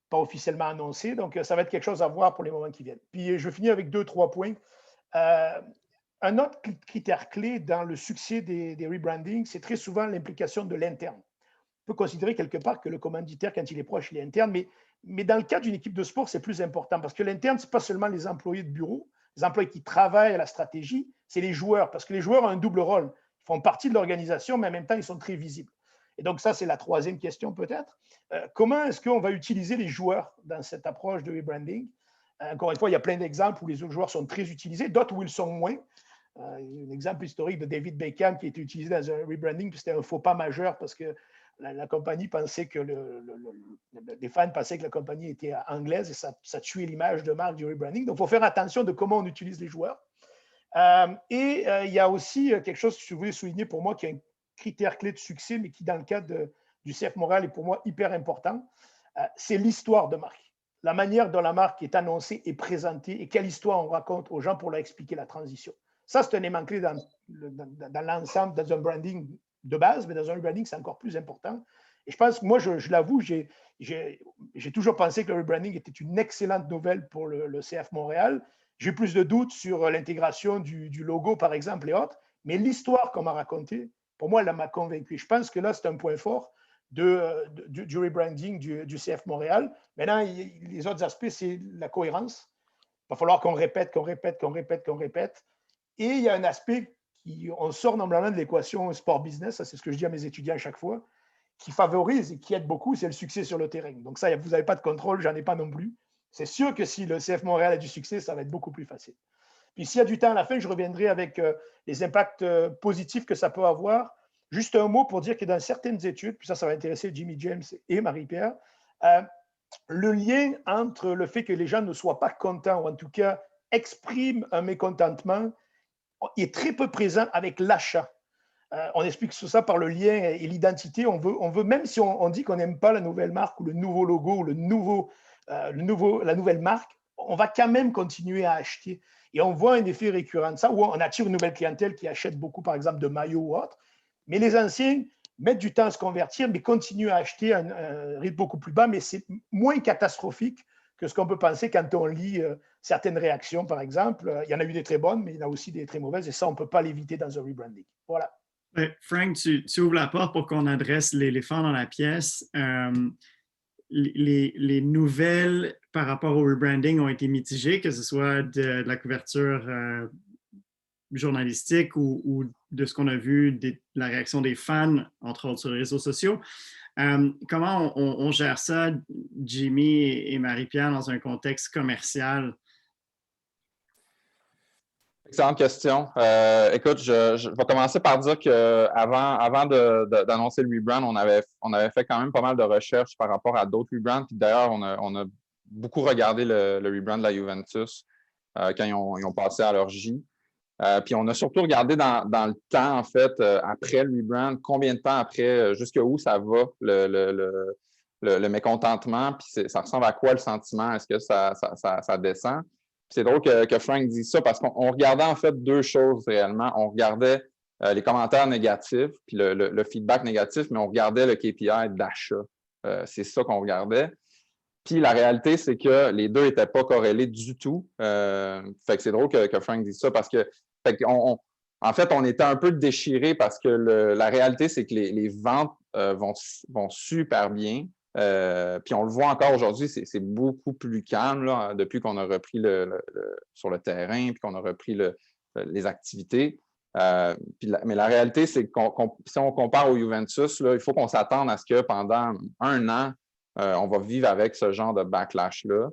pas officiellement annoncé. Donc, ça va être quelque chose à voir pour les moments qui viennent. Puis, je finis avec 2-3 points. Un autre critère clé dans le succès des rebrandings, c'est très souvent l'implication de l'interne. On peut considérer quelque part que le commanditaire, quand il est proche, il est interne, mais dans le cas d'une équipe de sport, c'est plus important parce que l'interne, ce n'est pas seulement les employés de bureau, les employés qui travaillent à la stratégie, c'est les joueurs, parce que les joueurs ont un double rôle. Ils font partie de l'organisation, mais en même temps, ils sont très visibles. Et donc, ça, c'est la troisième question peut-être. Comment est-ce qu'on va utiliser les joueurs dans cette approche de rebranding? Encore une fois, il y a plein d'exemples où les joueurs sont très utilisés, d'autres où ils sont moins. Un exemple historique de David Beckham qui a été utilisé dans un rebranding, puis c'était un faux pas majeur parce que la compagnie pensait que les fans pensaient que la compagnie était anglaise et ça tuait l'image de marque du rebranding. Donc, il faut faire attention de comment on utilise les joueurs. Il y a aussi quelque chose que je voulais souligner pour moi qui est un critère clé de succès, mais qui, dans le cadre du CF Montréal, est pour moi hyper important. C'est l'histoire de marque. La manière dont la marque est annoncée et présentée et quelle histoire on raconte aux gens pour leur expliquer la transition. Ça, c'est un élément clé dans l'ensemble, dans un branding de base, mais dans un rebranding, c'est encore plus important. Et je pense que moi, je l'avoue, j'ai toujours pensé que le rebranding était une excellente nouvelle pour le CF Montréal. J'ai plus de doutes sur l'intégration du logo, par exemple, et autres. Mais l'histoire qu'on m'a racontée, pour moi, elle m'a convaincu. Je pense que là, c'est un point fort du rebranding du CF Montréal. Maintenant, les autres aspects, c'est la cohérence. Il va falloir qu'on répète. Et il y a un aspect on sort normalement de l'équation sport-business, ça c'est ce que je dis à mes étudiants à chaque fois, qui favorise et qui aide beaucoup, c'est le succès sur le terrain. Donc ça, vous n'avez pas de contrôle, j'en ai pas non plus. C'est sûr que si le CF Montréal a du succès, ça va être beaucoup plus facile. Puis s'il y a du temps à la fin, je reviendrai avec les impacts positifs que ça peut avoir. Juste un mot pour dire que dans certaines études, puis ça va intéresser Jimmy James et Marie-Pierre, le lien entre le fait que les gens ne soient pas contents, ou en tout cas expriment un mécontentement, est très peu présent avec l'achat. On explique ça par le lien et l'identité. On veut, même si on dit qu'on n'aime pas la nouvelle marque ou le nouveau logo ou la nouvelle marque, on va quand même continuer à acheter. Et on voit un effet récurrent de ça, où on attire une nouvelle clientèle qui achète beaucoup, par exemple, de maillots ou autre. Mais les anciens, mettent du temps à se convertir, mais continuent à acheter à un rythme beaucoup plus bas, mais c'est moins catastrophique que ce qu'on peut penser quand on lit certaines réactions, par exemple. Il y en a eu des très bonnes, mais il y en a aussi des très mauvaises, et ça, on ne peut pas l'éviter dans un rebranding. Voilà. Frank, tu ouvres la porte pour qu'on adresse l'éléphant dans la pièce. Les nouvelles par rapport au rebranding ont été mitigées, que ce soit de la couverture journalistique ou de ce qu'on a vu, de la réaction des fans, entre autres sur les réseaux sociaux. Comment on gère ça, Jimmy et Marie-Pierre, dans un contexte commercial? Excellente question. Écoute, je vais commencer par dire qu'avant d'annoncer le rebrand, on avait fait quand même pas mal de recherches par rapport à d'autres rebrands. Puis d'ailleurs, on a beaucoup regardé le rebrand de la Juventus quand ils ont passé à leur J. Puis on a surtout regardé dans le temps, en fait, après le rebrand, combien de temps après, jusqu'où ça va le mécontentement, puis ça ressemble à quoi le sentiment? Est-ce que ça descend? C'est drôle que Frank dise ça parce qu'on regardait en fait deux choses réellement. On regardait les commentaires négatifs, puis le feedback négatif, mais on regardait le KPI d'achat. C'est ça qu'on regardait. Puis la réalité, c'est que les deux n'étaient pas corrélés du tout. Fait que c'est drôle que Frank dise ça parce que en fait, on était un peu déchirés parce que la réalité, c'est que les ventes vont super bien. Puis on le voit encore aujourd'hui, c'est beaucoup plus calme là, depuis qu'on a repris sur le terrain, puis qu'on a repris les activités. Mais la réalité, c'est que si on compare au Juventus, là, il faut qu'on s'attende à ce que pendant un an, on va vivre avec ce genre de backlash-là.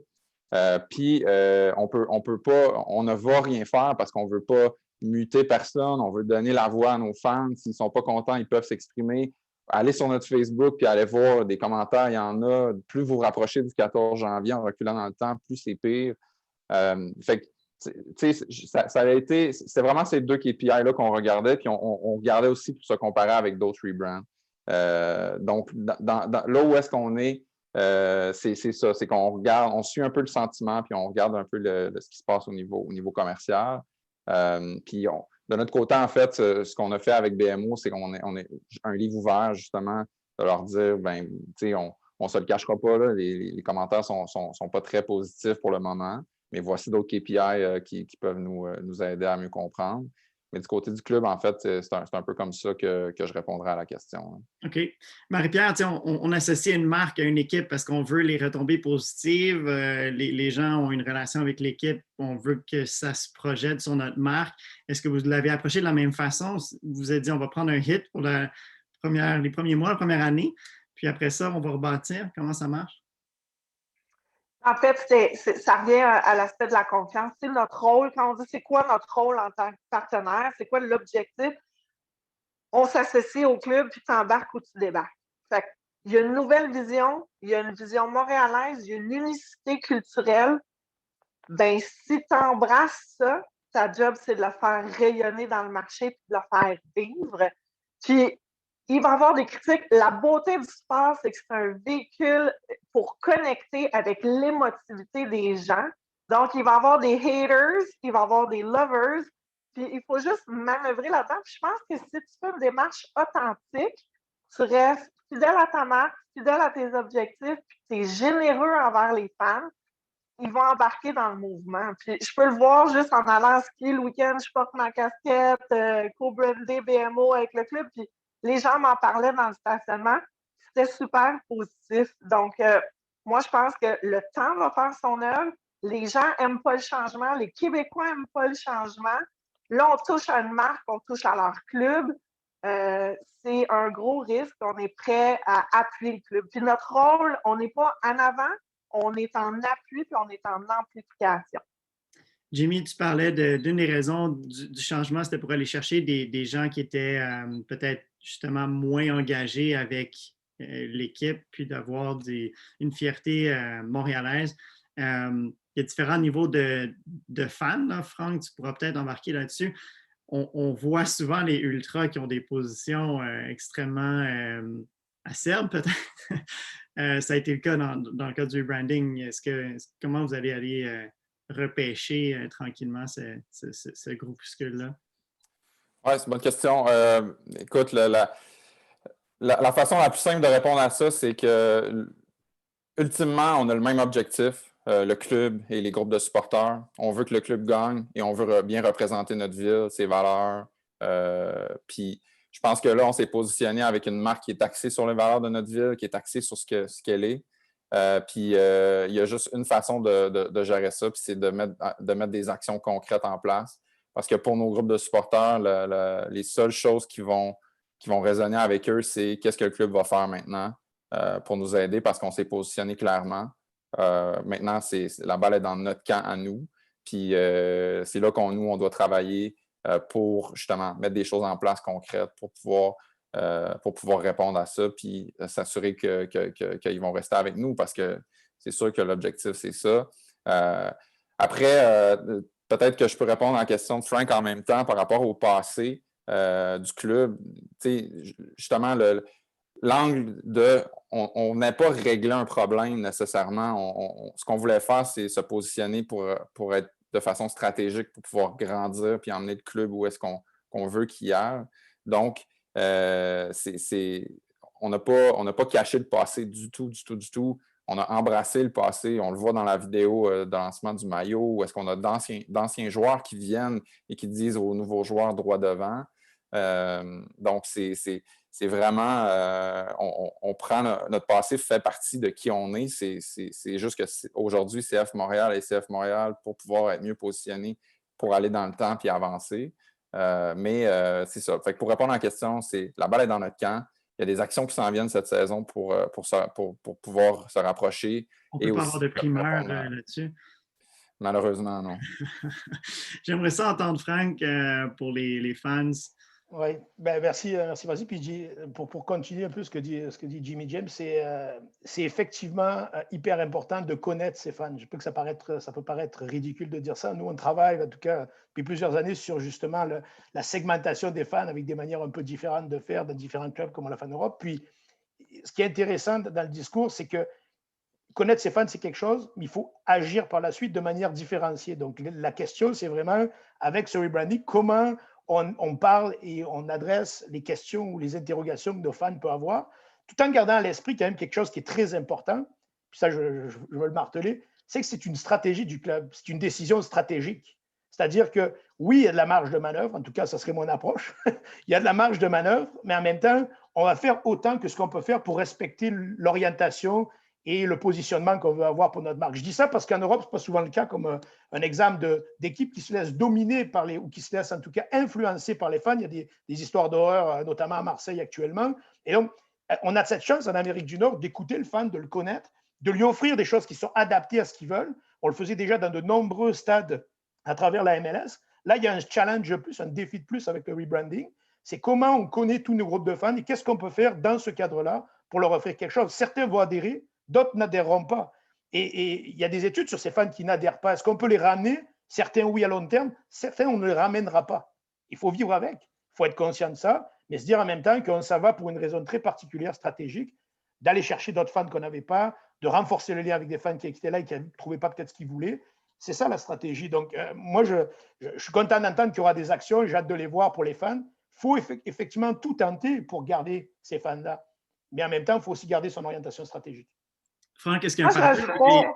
Puis on ne va rien faire parce qu'on ne veut pas muter personne, on veut donner la voix à nos fans. S'ils ne sont pas contents, ils peuvent s'exprimer. Allez sur notre Facebook puis allez voir des commentaires, il y en a. Plus vous vous rapprochez du 14 janvier en reculant dans le temps, plus c'est pire. Fait que, tu sais, ça a été, c'est vraiment ces deux KPI-là qu'on regardait, puis on regardait aussi pour se comparer avec d'autres rebrands. Donc, là où est-ce qu'on est, c'est ça, c'est qu'on regarde, on suit un peu le sentiment, puis on regarde un peu ce qui se passe au niveau commercial. Puis de notre côté, en fait, ce qu'on a fait avec BMO, c'est qu'on est un livre ouvert, justement, de leur dire, ben, tu sais, on ne se le cachera pas, là, les commentaires sont pas très positifs pour le moment, mais voici d'autres KPI qui peuvent nous aider à mieux comprendre. Mais du côté du club, en fait, c'est un peu comme ça que je répondrai à la question. OK. Marie-Pierre, on associe une marque à une équipe parce qu'on veut les retombées positives. Les gens ont une relation avec l'équipe. On veut que ça se projette sur notre marque. Est-ce que vous l'avez approché de la même façon? Vous vous êtes dit, on va prendre un hit pour les premiers mois, la première année, puis après ça, on va rebâtir. Comment ça marche? En fait, ça revient à l'aspect de la confiance. C'est notre rôle, quand on dit c'est quoi notre rôle en tant que partenaire, c'est quoi l'objectif, on s'associe au club puis tu embarques ou tu débarques. Fait il y a une nouvelle vision, il y a une vision montréalaise, il y a une unicité culturelle. Ben, si tu embrasses ça, ta job, c'est de le faire rayonner dans le marché puis de le faire vivre. Puis, il va y avoir des critiques. La beauté du sport, c'est que c'est un véhicule pour connecter avec l'émotivité des gens. Donc, il va y avoir des haters, il va y avoir des lovers. Puis, il faut juste manœuvrer là-dedans. Puis, je pense que si tu fais une démarche authentique, tu restes fidèle à ta marque, fidèle à tes objectifs, puis tu es généreux envers les fans, ils vont embarquer dans le mouvement. Puis je peux le voir juste en allant skier le week-end, je porte ma casquette, co-brandé BMO avec le club, puis les gens m'en parlaient dans le stationnement. C'était super positif. Donc, moi, je pense que le temps va faire son œuvre. Les gens n'aiment pas le changement. Les Québécois n'aiment pas le changement. Là, on touche à une marque, on touche à leur club. C'est un gros risque. On est prêt à appuyer le club. Puis notre rôle, on n'est pas en avant, on est en appui puis on est en amplification. Jimmy, tu parlais d'une des raisons du changement, c'était pour aller chercher des gens qui étaient peut-être justement moins engagés avec l'équipe, puis d'avoir une fierté montréalaise. Il y a différents niveaux de fans, là. Franck, tu pourras peut-être embarquer là-dessus. On voit souvent les ultras qui ont des positions extrêmement acerbes, peut-être. Ça a été le cas dans le cas du rebranding. Comment vous allez aller repêcher tranquillement ce groupuscule-là? Oui, c'est une bonne question. Écoute, La façon la plus simple de répondre à ça, c'est que, ultimement, on a le même objectif, le club et les groupes de supporters. On veut que le club gagne et on veut bien représenter notre ville, ses valeurs. Puis, je pense que là, on s'est positionné avec une marque qui est axée sur les valeurs de notre ville, qui est axée sur ce qu'elle est. Puis, il y a juste une façon de gérer ça, puis c'est de mettre des actions concrètes en place. Parce que pour nos groupes de supporters, les seules choses qui vont résonner avec eux, c'est qu'est-ce que le club va faire maintenant pour nous aider parce qu'on s'est positionné clairement. Maintenant, la balle est dans notre camp à nous. Puis c'est là on doit travailler pour justement mettre des choses en place concrètes pour pouvoir répondre à ça puis s'assurer qu'ils vont rester avec nous parce que c'est sûr que l'objectif, c'est ça. Après, peut-être que je peux répondre à la question de Frank en même temps par rapport au passé du club. Justement, l'angle de on n'a pas réglé un problème nécessairement. Ce qu'on voulait faire, c'est se positionner pour être de façon stratégique pour pouvoir grandir puis emmener le club où est-ce qu'on veut qu'il aille. Donc, on n'a pas caché le passé du tout. On a embrassé le passé. On le voit dans la vidéo de lancement du maillot où est-ce qu'on a d'anciens joueurs qui viennent et qui disent aux nouveaux joueurs droit devant. Donc, c'est vraiment, on prend notre passé fait partie de qui on est. C'est juste qu'aujourd'hui, CF Montréal et CF Montréal pour pouvoir être mieux positionnés pour aller dans le temps puis avancer. Mais c'est ça. Fait que pour répondre à la question, la balle est dans notre camp. Il y a des actions qui s'en viennent cette saison pour pouvoir se rapprocher. On ne peut pas avoir de primeur là-dessus. Malheureusement, non. J'aimerais ça entendre Frank pour les fans. Oui, merci. Vas-y. Puis pour continuer un peu ce que dit Jimmy James, c'est effectivement hyper important de connaître ses fans. Je peux que ça peut paraître ridicule de dire ça. Nous, on travaille, en tout cas, depuis plusieurs années sur justement la segmentation des fans avec des manières un peu différentes de faire dans différents clubs comme la Fan Europe. Puis, ce qui est intéressant dans le discours, c'est que connaître ses fans, c'est quelque chose, mais il faut agir par la suite de manière différenciée. Donc, la question, c'est vraiment, avec ce rebranding, comment on parle et on adresse les questions ou les interrogations que nos fans peuvent avoir, tout en gardant à l'esprit quand même quelque chose qui est très important, puis ça, je veux le marteler, c'est que c'est une stratégie du club, c'est une décision stratégique. C'est-à-dire que, oui, il y a de la marge de manœuvre, en tout cas, ça serait mon approche, il y a de la marge de manœuvre, mais en même temps, on va faire autant que ce qu'on peut faire pour respecter l'orientation et le positionnement qu'on veut avoir pour notre marque. Je dis ça parce qu'en Europe, ce n'est pas souvent le cas, comme un exemple d'équipe qui se laisse dominer ou qui se laisse en tout cas influencer par les fans. Il y a des histoires d'horreur, notamment à Marseille actuellement. Et donc, on a cette chance en Amérique du Nord d'écouter le fan, de le connaître, de lui offrir des choses qui sont adaptées à ce qu'ils veulent. On le faisait déjà dans de nombreux stades à travers la MLS. Là, il y a un challenge de plus, un défi de plus avec le rebranding. C'est comment on connaît tous nos groupes de fans et qu'est-ce qu'on peut faire dans ce cadre-là pour leur offrir quelque chose. Certains vont adhérer, d'autres n'adhéreront pas. Et il y a des études sur ces fans qui n'adhèrent pas. Est-ce qu'on peut les ramener? Certains, oui, à long terme. Certains, on ne les ramènera pas. Il faut vivre avec. Il faut être conscient de ça, mais se dire en même temps qu'on s'en va pour une raison très particulière, stratégique, d'aller chercher d'autres fans qu'on n'avait pas, de renforcer le lien avec des fans qui étaient là et qui ne trouvaient pas peut-être ce qu'ils voulaient. C'est ça la stratégie. Donc, moi, je suis content d'entendre qu'il y aura des actions. J'ai hâte de les voir pour les fans. Il faut effectivement tout tenter pour garder ces fans-là. Mais en même temps, il faut aussi garder son orientation stratégique. Franck, est-ce qu'il y a un parallèle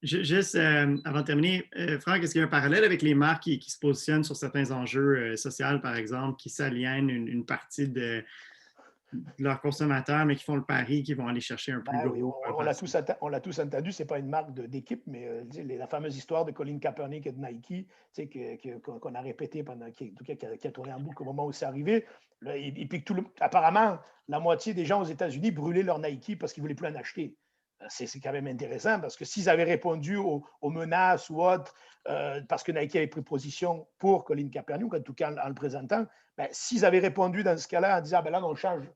juste avant de terminer, Franck, est-ce qu'il y a un parallèle avec les marques qui se positionnent sur certains enjeux sociaux, par exemple, qui s'aliènent une partie de leurs consommateurs, mais qui font le pari, qui vont aller chercher un plus gros. Oui, on l'a tous entendu, ce n'est pas une marque d'équipe, mais la fameuse histoire de Colin Kaepernick et de Nike, qu'on a répété qui a tourné en boucle au moment où c'est arrivé. Là, et puis apparemment, la moitié des gens aux États-Unis brûlaient leur Nike parce qu'ils ne voulaient plus en acheter. C'est quand même intéressant parce que s'ils avaient répondu aux menaces ou autres, parce que Nike avait pris position pour Colin Kaepernick, en tout cas en le présentant, s'ils avaient répondu dans ce cas-là en disant là, on change,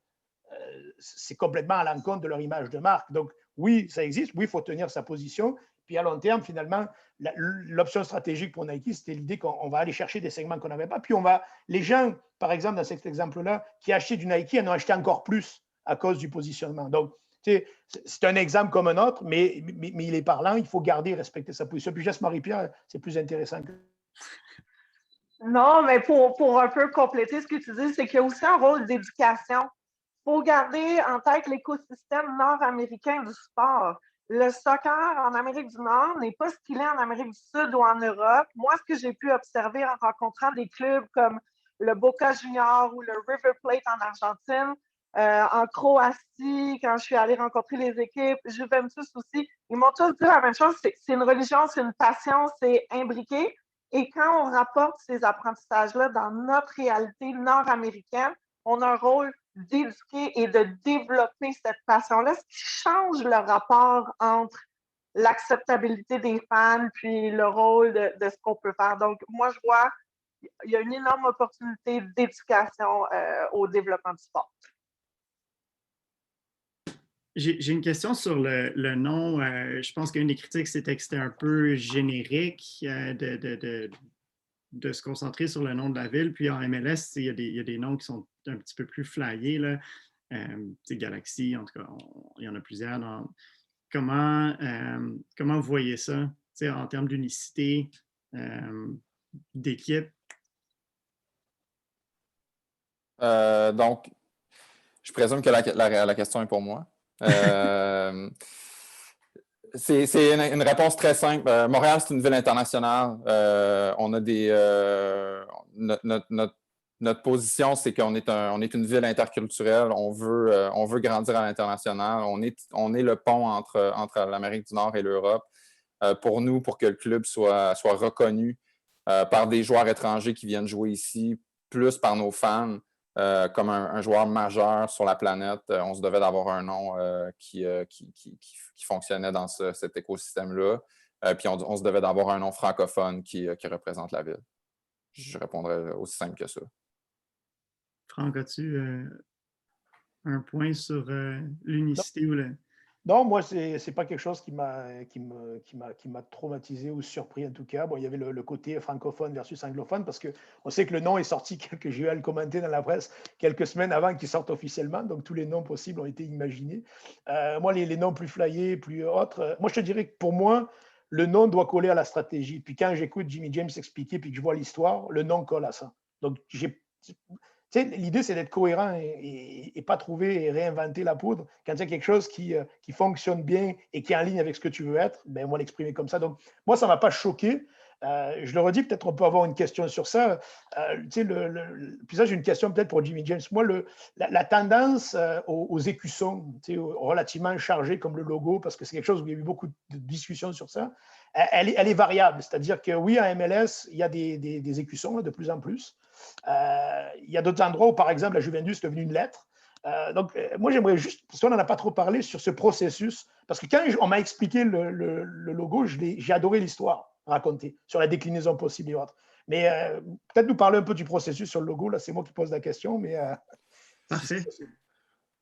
c'est complètement à l'encontre de leur image de marque. Donc, oui, ça existe. Oui, il faut tenir sa position. Puis à long terme, finalement, l'option stratégique pour Nike, c'était l'idée qu'on va aller chercher des segments qu'on n'avait pas. Puis les gens, par exemple, dans cet exemple-là, qui achetaient du Nike, en ont acheté encore plus à cause du positionnement. Donc, c'est un exemple comme un autre, mais il est parlant. Il faut garder et respecter sa position. Puis je laisse Marie-Pierre, c'est plus intéressant que... Non, mais pour un peu compléter ce que tu dis, c'est qu'il y a aussi un rôle d'éducation. Il faut garder en tête l'écosystème nord-américain du sport. Le soccer en Amérique du Nord n'est pas ce qu'il est en Amérique du Sud ou en Europe. Moi, ce que j'ai pu observer en rencontrant des clubs comme le Boca Junior ou le River Plate en Argentine, en Croatie, quand je suis allée rencontrer les équipes, Juventus aussi, ils m'ont tous dit la même chose, c'est une religion, c'est une passion, c'est imbriqué. Et quand on rapporte ces apprentissages-là dans notre réalité nord-américaine, on a un rôle d'éduquer et de développer cette passion-là, ce qui change le rapport entre l'acceptabilité des fans puis le rôle de ce qu'on peut faire. Donc, moi, je vois il y a une énorme opportunité d'éducation au développement du sport. J'ai une question sur le nom. Je pense qu'une des critiques, c'était que c'était un peu générique de se concentrer sur le nom de la ville. Puis en MLS, il y a des noms qui sont un petit peu plus flyés. Là. Galaxy, en tout cas, il y en a plusieurs. Comment vous voyez ça en termes d'unicité d'équipe? Donc, je présume que la question est pour moi. C'est une réponse très simple. Montréal, c'est une ville internationale. On a notre position, c'est qu'on est une ville interculturelle. On veut grandir à l'international. On est le pont entre l'Amérique du Nord et l'Europe. Pour nous, pour que le club soit reconnu par des joueurs étrangers qui viennent jouer ici, plus par nos fans, comme un joueur majeur sur la planète, on se devait d'avoir un nom qui fonctionnait dans cet écosystème-là. Puis on se devait d'avoir un nom francophone qui représente la ville. Je répondrais aussi simple que ça. Franck, as-tu un point sur l'unicité ou le... Non, moi, c'est pas quelque chose qui m'a traumatisé ou surpris en tout cas. Bon, il y avait le côté francophone versus anglophone parce qu'on sait que le nom est sorti, que j'ai eu à le commenter dans la presse quelques semaines avant qu'il sorte officiellement. Donc, tous les noms possibles ont été imaginés. Moi, les noms plus flyés, plus autres, moi, je te dirais que pour moi, le nom doit coller à la stratégie. Puis quand j'écoute Jimmy James expliquer puis que je vois l'histoire, le nom colle à ça. Donc, l'idée, c'est d'être cohérent et pas trouver et réinventer la poudre. Quand il y a quelque chose qui fonctionne bien et qui est en ligne avec ce que tu veux être, ben, on va l'exprimer comme ça. Donc, moi, ça ne m'a pas choqué. Je le redis, peut-être on peut avoir une question sur ça. Puis ça, j'ai une question peut-être pour Jimmy James. Moi, la tendance aux écussons, relativement chargés comme le logo, parce que c'est quelque chose où il y a eu beaucoup de discussions sur ça, elle est variable. C'est-à-dire que oui, en MLS, il y a des écussons de plus en plus. Il y a d'autres endroits où, par exemple, la Juventus est devenue une lettre. Moi, j'aimerais juste, parce qu'on n'en a pas trop parlé, sur ce processus, parce que quand on m'a expliqué le logo, j'ai adoré l'histoire racontée sur la déclinaison possible et autres. Mais peut-être nous parler un peu du processus sur le logo. Là, c'est moi qui pose la question, mais... Parfait.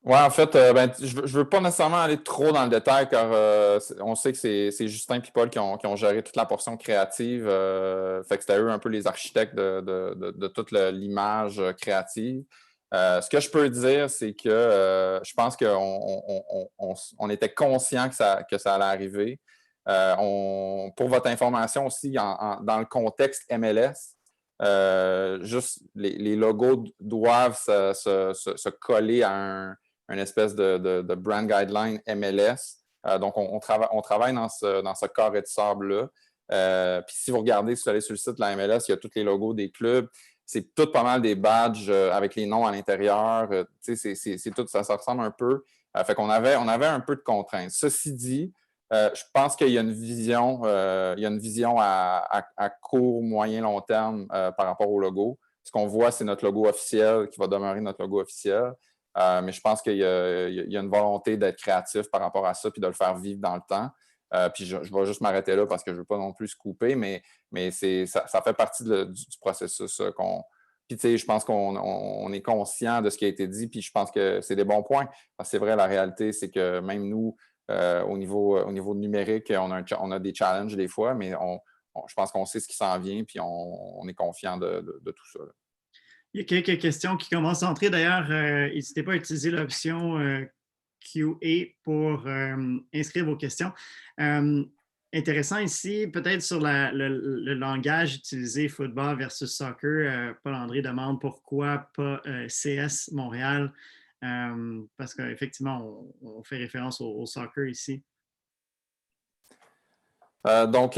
Oui, en fait, je ne veux pas nécessairement aller trop dans le détail car on sait que c'est Justin et Paul qui ont géré toute la portion créative. Fait que c'était eux un peu les architectes de toute l'image créative. Ce que je peux dire, c'est que je pense qu'on était conscient que ça allait arriver. Pour votre information aussi, dans le contexte MLS, juste les logos doivent se coller à une espèce de brand guideline MLS. Donc, on travaille dans ce carré de sable-là. Puis si vous regardez, si vous allez sur le site de la MLS, il y a tous les logos des clubs. C'est tout pas mal des badges avec les noms à l'intérieur. C'est tout, ça ressemble un peu. Fait qu'on avait un peu de contraintes. Ceci dit, je pense qu'il y a une vision, à court, moyen, long terme par rapport au logo. Ce qu'on voit, c'est notre logo officiel qui va demeurer notre logo officiel. Mais je pense qu'il y a une volonté d'être créatif par rapport à ça puis de le faire vivre dans le temps. Puis je vais juste m'arrêter là parce que je ne veux pas non plus se couper, mais ça fait partie du processus Puis, tu sais, je pense qu'on est conscient de ce qui a été dit, puis je pense que c'est des bons points. Parce que c'est vrai, la réalité, c'est que même nous, au niveau numérique, on a des challenges des fois, mais je pense qu'on sait ce qui s'en vient, puis on est confiant de tout ça. Là. Il y a quelques questions qui commencent à entrer. D'ailleurs, n'hésitez pas à utiliser l'option QA pour inscrire vos questions. intéressant ici, peut-être sur le langage utilisé, football versus soccer. Paul-André demande pourquoi pas CS Montréal, parce qu'effectivement, on fait référence au soccer ici. Donc,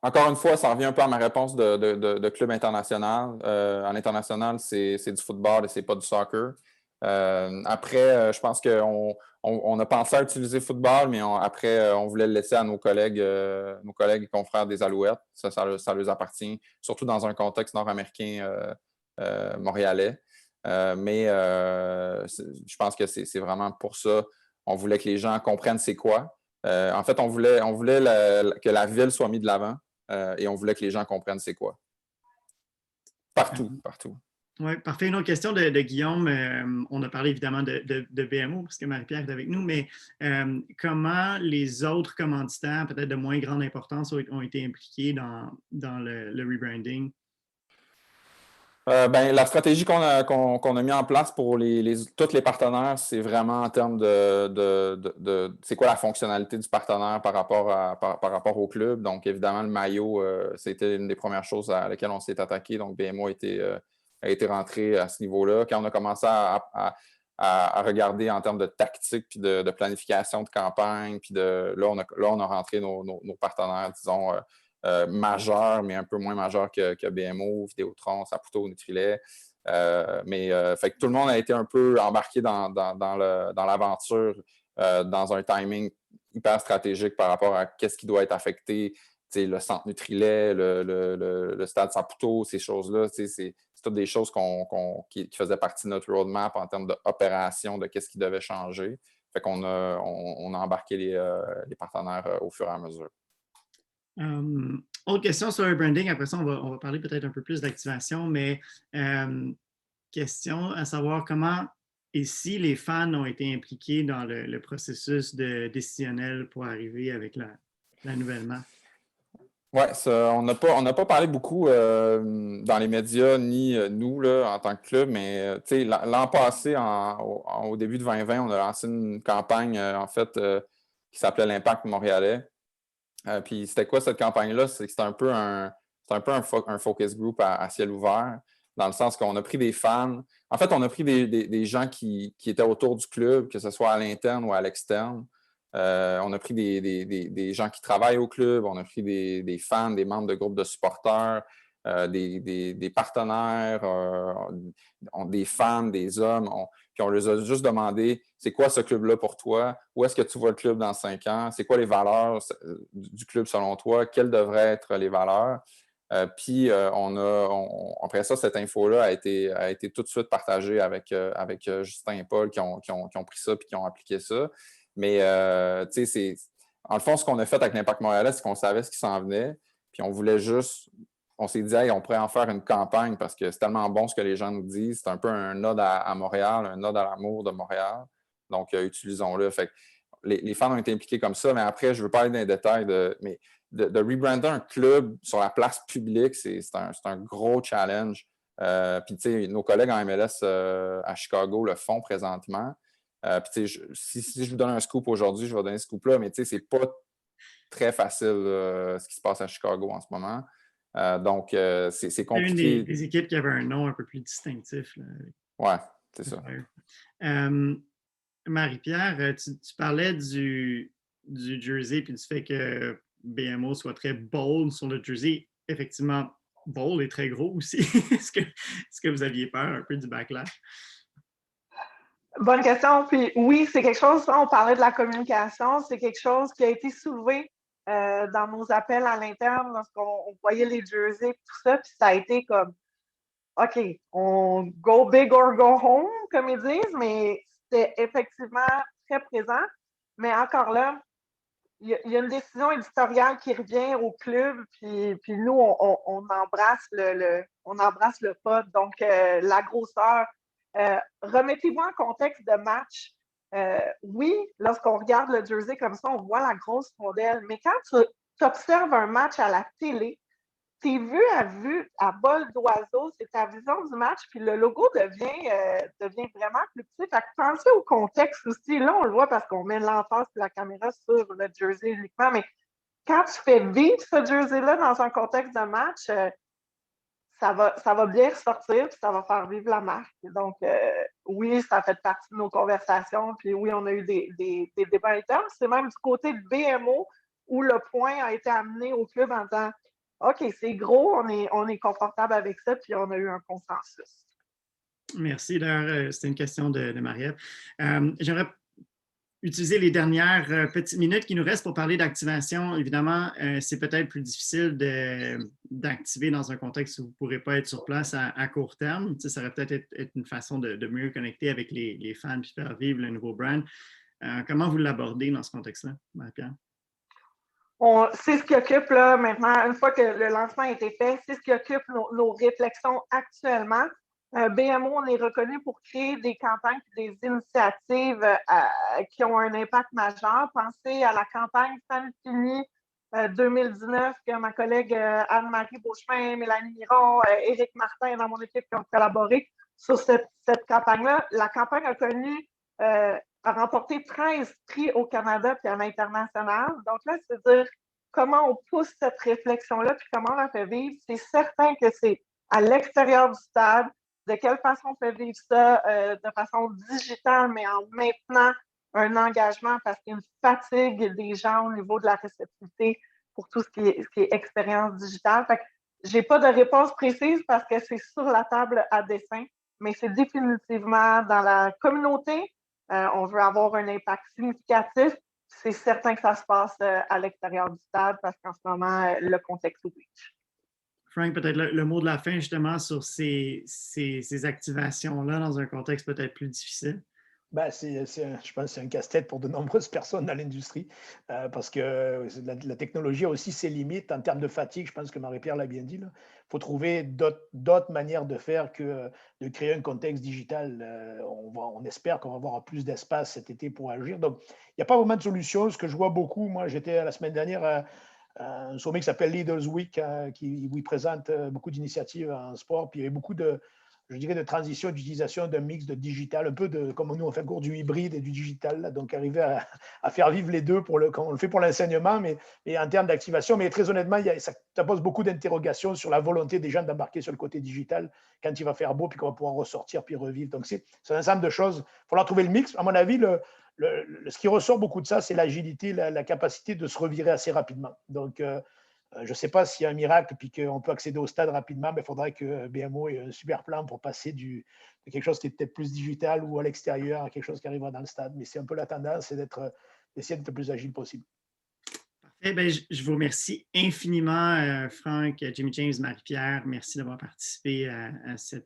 encore une fois, ça revient un peu à ma réponse de club international. En international, c'est du football et c'est pas du soccer. Après, je pense qu'on a pensé à utiliser football, mais après, on voulait le laisser à nos collègues et confrères des Alouettes. Ça leur appartient, surtout dans un contexte nord-américain montréalais. Mais je pense que c'est vraiment pour ça. On voulait que les gens comprennent c'est quoi. En fait, on voulait que la ville soit mise de l'avant et on voulait que les gens comprennent c'est quoi. Partout. Oui, parfait. Une autre question de Guillaume. On a parlé évidemment de BMO parce que Marie-Pierre est avec nous, mais comment les autres commanditaires, peut-être de moins grande importance, ont été impliqués dans le rebranding? La stratégie qu'on a mis en place pour tous les partenaires, c'est vraiment en termes de c'est quoi la fonctionnalité du partenaire par rapport au club. Donc, évidemment, le maillot, c'était une des premières choses à laquelle on s'est attaqué. Donc, BMO a été rentré à ce niveau-là. Quand on a commencé à regarder en termes de tactique puis de planification de campagne, puis là, on a rentré nos partenaires, disons, majeur, mais un peu moins majeur que BMO, Vidéotron, Saputo, Nutrilet. Fait que tout le monde a été un peu embarqué dans l'aventure dans un timing hyper stratégique par rapport à qu'est-ce qui doit être affecté. Le centre Nutrilet, le stade Saputo, ces choses-là, c'est toutes des choses qui faisaient partie de notre roadmap en termes d'opération, de qu'est-ce qui devait changer. Fait qu'on a embarqué les partenaires au fur et à mesure. Autre question sur le branding. Après ça, on va parler peut-être un peu plus d'activation, mais question à savoir comment et si les fans ont été impliqués dans le processus décisionnel pour arriver avec la nouvelle marque. Oui, on n'a pas parlé beaucoup dans les médias, ni nous là, en tant que club, mais l'an passé, au début de 2020, on a lancé une campagne en fait qui s'appelait l'Impact montréalais. Puis c'était quoi cette campagne-là? C'était un peu un focus group à ciel ouvert, dans le sens qu'on a pris des fans. En fait, on a pris des gens qui étaient autour du club, que ce soit à l'interne ou à l'externe. On a pris des gens qui travaillent au club, on a pris des fans, des membres de groupes de supporters, des partenaires, des fans, des hommes. Puis on leur a juste demandé, c'est quoi ce club-là pour toi? Où est-ce que tu vois le club dans 5 ans? C'est quoi les valeurs du club selon toi? Quelles devraient être les valeurs? Puis après ça, cette info-là a été tout de suite partagée avec Justin et Paul qui ont pris ça et qui ont appliqué ça. Mais en le fond, ce qu'on a fait avec l'Impact Montréalais, c'est qu'on savait ce qui s'en venait. Puis on s'est dit, hey, on pourrait en faire une campagne parce que c'est tellement bon ce que les gens nous disent. C'est un peu un ode à Montréal, un ode à l'amour de Montréal. Donc, utilisons-le. Fait que les fans ont été impliqués comme ça, mais après, je veux pas aller dans les détails mais de rebrander un club sur la place publique, c'est un gros challenge. Puis, nos collègues en MLS à Chicago le font présentement. Puis, si je vous donne un scoop aujourd'hui, je vais donner ce scoop-là, mais c'est pas très facile ce qui se passe à Chicago en ce moment. Donc, c'est compliqué. Une des équipes qui avait un nom un peu plus distinctif. Oui, c'est ça. Marie-Pierre, tu parlais du jersey puis du fait que BMO soit très bold sur le jersey. Effectivement, bold est très gros aussi. Est-ce que vous aviez peur un peu du backlash? Bonne question. Puis oui, c'est quelque chose, on parlait de la communication, c'est quelque chose qui a été soulevé dans nos appels à l'interne lorsqu'on voyait les jerseys et tout ça. Puis ça a été comme, OK, on go big or go home, comme ils disent, mais c'était effectivement très présent. Mais encore là, il y a une décision éditoriale qui revient au club, puis nous, on embrasse le pod. Donc, la grosseur. Remettez-vous en contexte de match. Oui, lorsqu'on regarde le jersey comme ça, on voit la grosse rondelle. Mais quand tu observes un match à la télé, t'es vue à vol d'oiseau, c'est ta vision du match, puis le logo devient vraiment plus petit. Fait que pensez au contexte aussi. Là, on le voit parce qu'on met l'emphase de la caméra sur le jersey uniquement, mais quand tu fais vivre ce jersey-là dans un contexte de match, ça va bien ressortir, puis ça va faire vivre la marque. Donc, oui, ça fait partie de nos conversations, puis oui, on a eu des débats internes. C'est même du côté de BMO où le point a été amené au club en disant OK, c'est gros, on est confortable avec ça, puis on a eu un consensus. Merci. D'ailleurs, c'était une question de Marie-Ève. J'aimerais utiliser les dernières petites minutes qui nous restent pour parler d'activation. Évidemment, c'est peut-être plus difficile d'activer dans un contexte où vous ne pourrez pas être sur place à court terme. Tu sais, ça aurait peut-être être une façon de mieux connecter avec les fans et faire vivre le nouveau brand. Comment vous l'abordez dans ce contexte-là, Marie-Pierre? C'est ce qui occupe là, maintenant, une fois que le lancement a été fait, c'est ce qui occupe nos réflexions actuellement. BMO, on est reconnu pour créer des campagnes et des initiatives qui ont un impact majeur. Pensez à la campagne Fanfini 2019 que ma collègue Anne-Marie Beauchemin, Mélanie Miron, Éric Martin dans mon équipe qui ont collaboré sur cette campagne-là. La campagne a remporté 13 prix au Canada puis à l'international. Donc là, c'est dire comment on pousse cette réflexion-là puis comment on la fait vivre. C'est certain que c'est à l'extérieur du stade. De quelle façon on fait vivre ça de façon digitale, mais en maintenant un engagement parce qu'il y a une fatigue des gens au niveau de la réceptivité pour tout ce qui est expérience digitale. Fait que j'ai pas de réponse précise parce que c'est sur la table à dessein, mais c'est définitivement dans la communauté. On veut avoir un impact significatif. C'est certain que ça se passe à l'extérieur du stade parce qu'en ce moment, le contexte oblige. Frank, peut-être le mot de la fin justement sur ces activations-là dans un contexte peut-être plus difficile. Ben, je pense que c'est un casse-tête pour de nombreuses personnes dans l'industrie parce que la technologie a aussi ses limites en termes de fatigue. Je pense que Marie-Pierre l'a bien dit. Il faut trouver d'autres manières de faire que de créer un contexte digital. On espère qu'on va avoir plus d'espace cet été pour agir. Donc, il n'y a pas vraiment de solution. Ce que je vois beaucoup, moi, j'étais la semaine dernière à un sommet qui s'appelle Leaders Week, où ils présentent beaucoup d'initiatives en sport. Puis il y avait beaucoup de transition, d'utilisation d'un mix de digital, un peu comme nous, on fait cours du hybride et du digital. Là, donc, arriver à faire vivre les deux, on le fait pour l'enseignement, mais en termes d'activation. Mais très honnêtement, ça pose beaucoup d'interrogations sur la volonté des gens d'embarquer sur le côté digital quand il va faire beau, puis qu'on va pouvoir ressortir, puis revivre. Donc, c'est un ensemble de choses. Il faudra trouver le mix. À mon avis, ce qui ressort beaucoup de ça, c'est l'agilité, la capacité de se revirer assez rapidement. Donc, je ne sais pas s'il y a un miracle et qu'on peut accéder au stade rapidement, mais il faudrait que BMO ait un super plan pour passer de quelque chose qui est peut-être plus digital ou à l'extérieur à quelque chose qui arrivera dans le stade. Mais c'est un peu la tendance, c'est d'essayer d'être le plus agile possible. Parfait. Bien, je vous remercie infiniment, Frank, Jimmy James, Marie-Pierre. Merci d'avoir participé à ce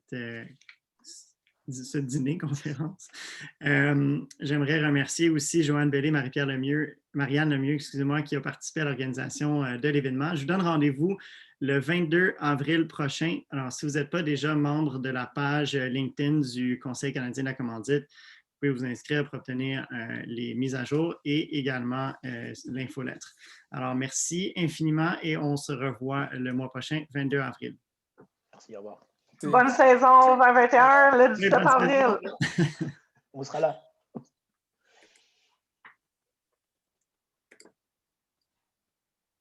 dîner-conférence. J'aimerais remercier aussi Joanne Bellé, Marianne Lemieux, excusez-moi, qui a participé à l'organisation de l'événement. Je vous donne rendez-vous le 22 avril prochain. Alors, si vous n'êtes pas déjà membre de la page LinkedIn du Conseil canadien de la commandite, vous pouvez vous inscrire pour obtenir les mises à jour et également l'infolettre. Alors, merci infiniment et on se revoit le mois prochain, 22 avril. Merci, au revoir. Bonne saison 2021, le 17 avril. On sera là.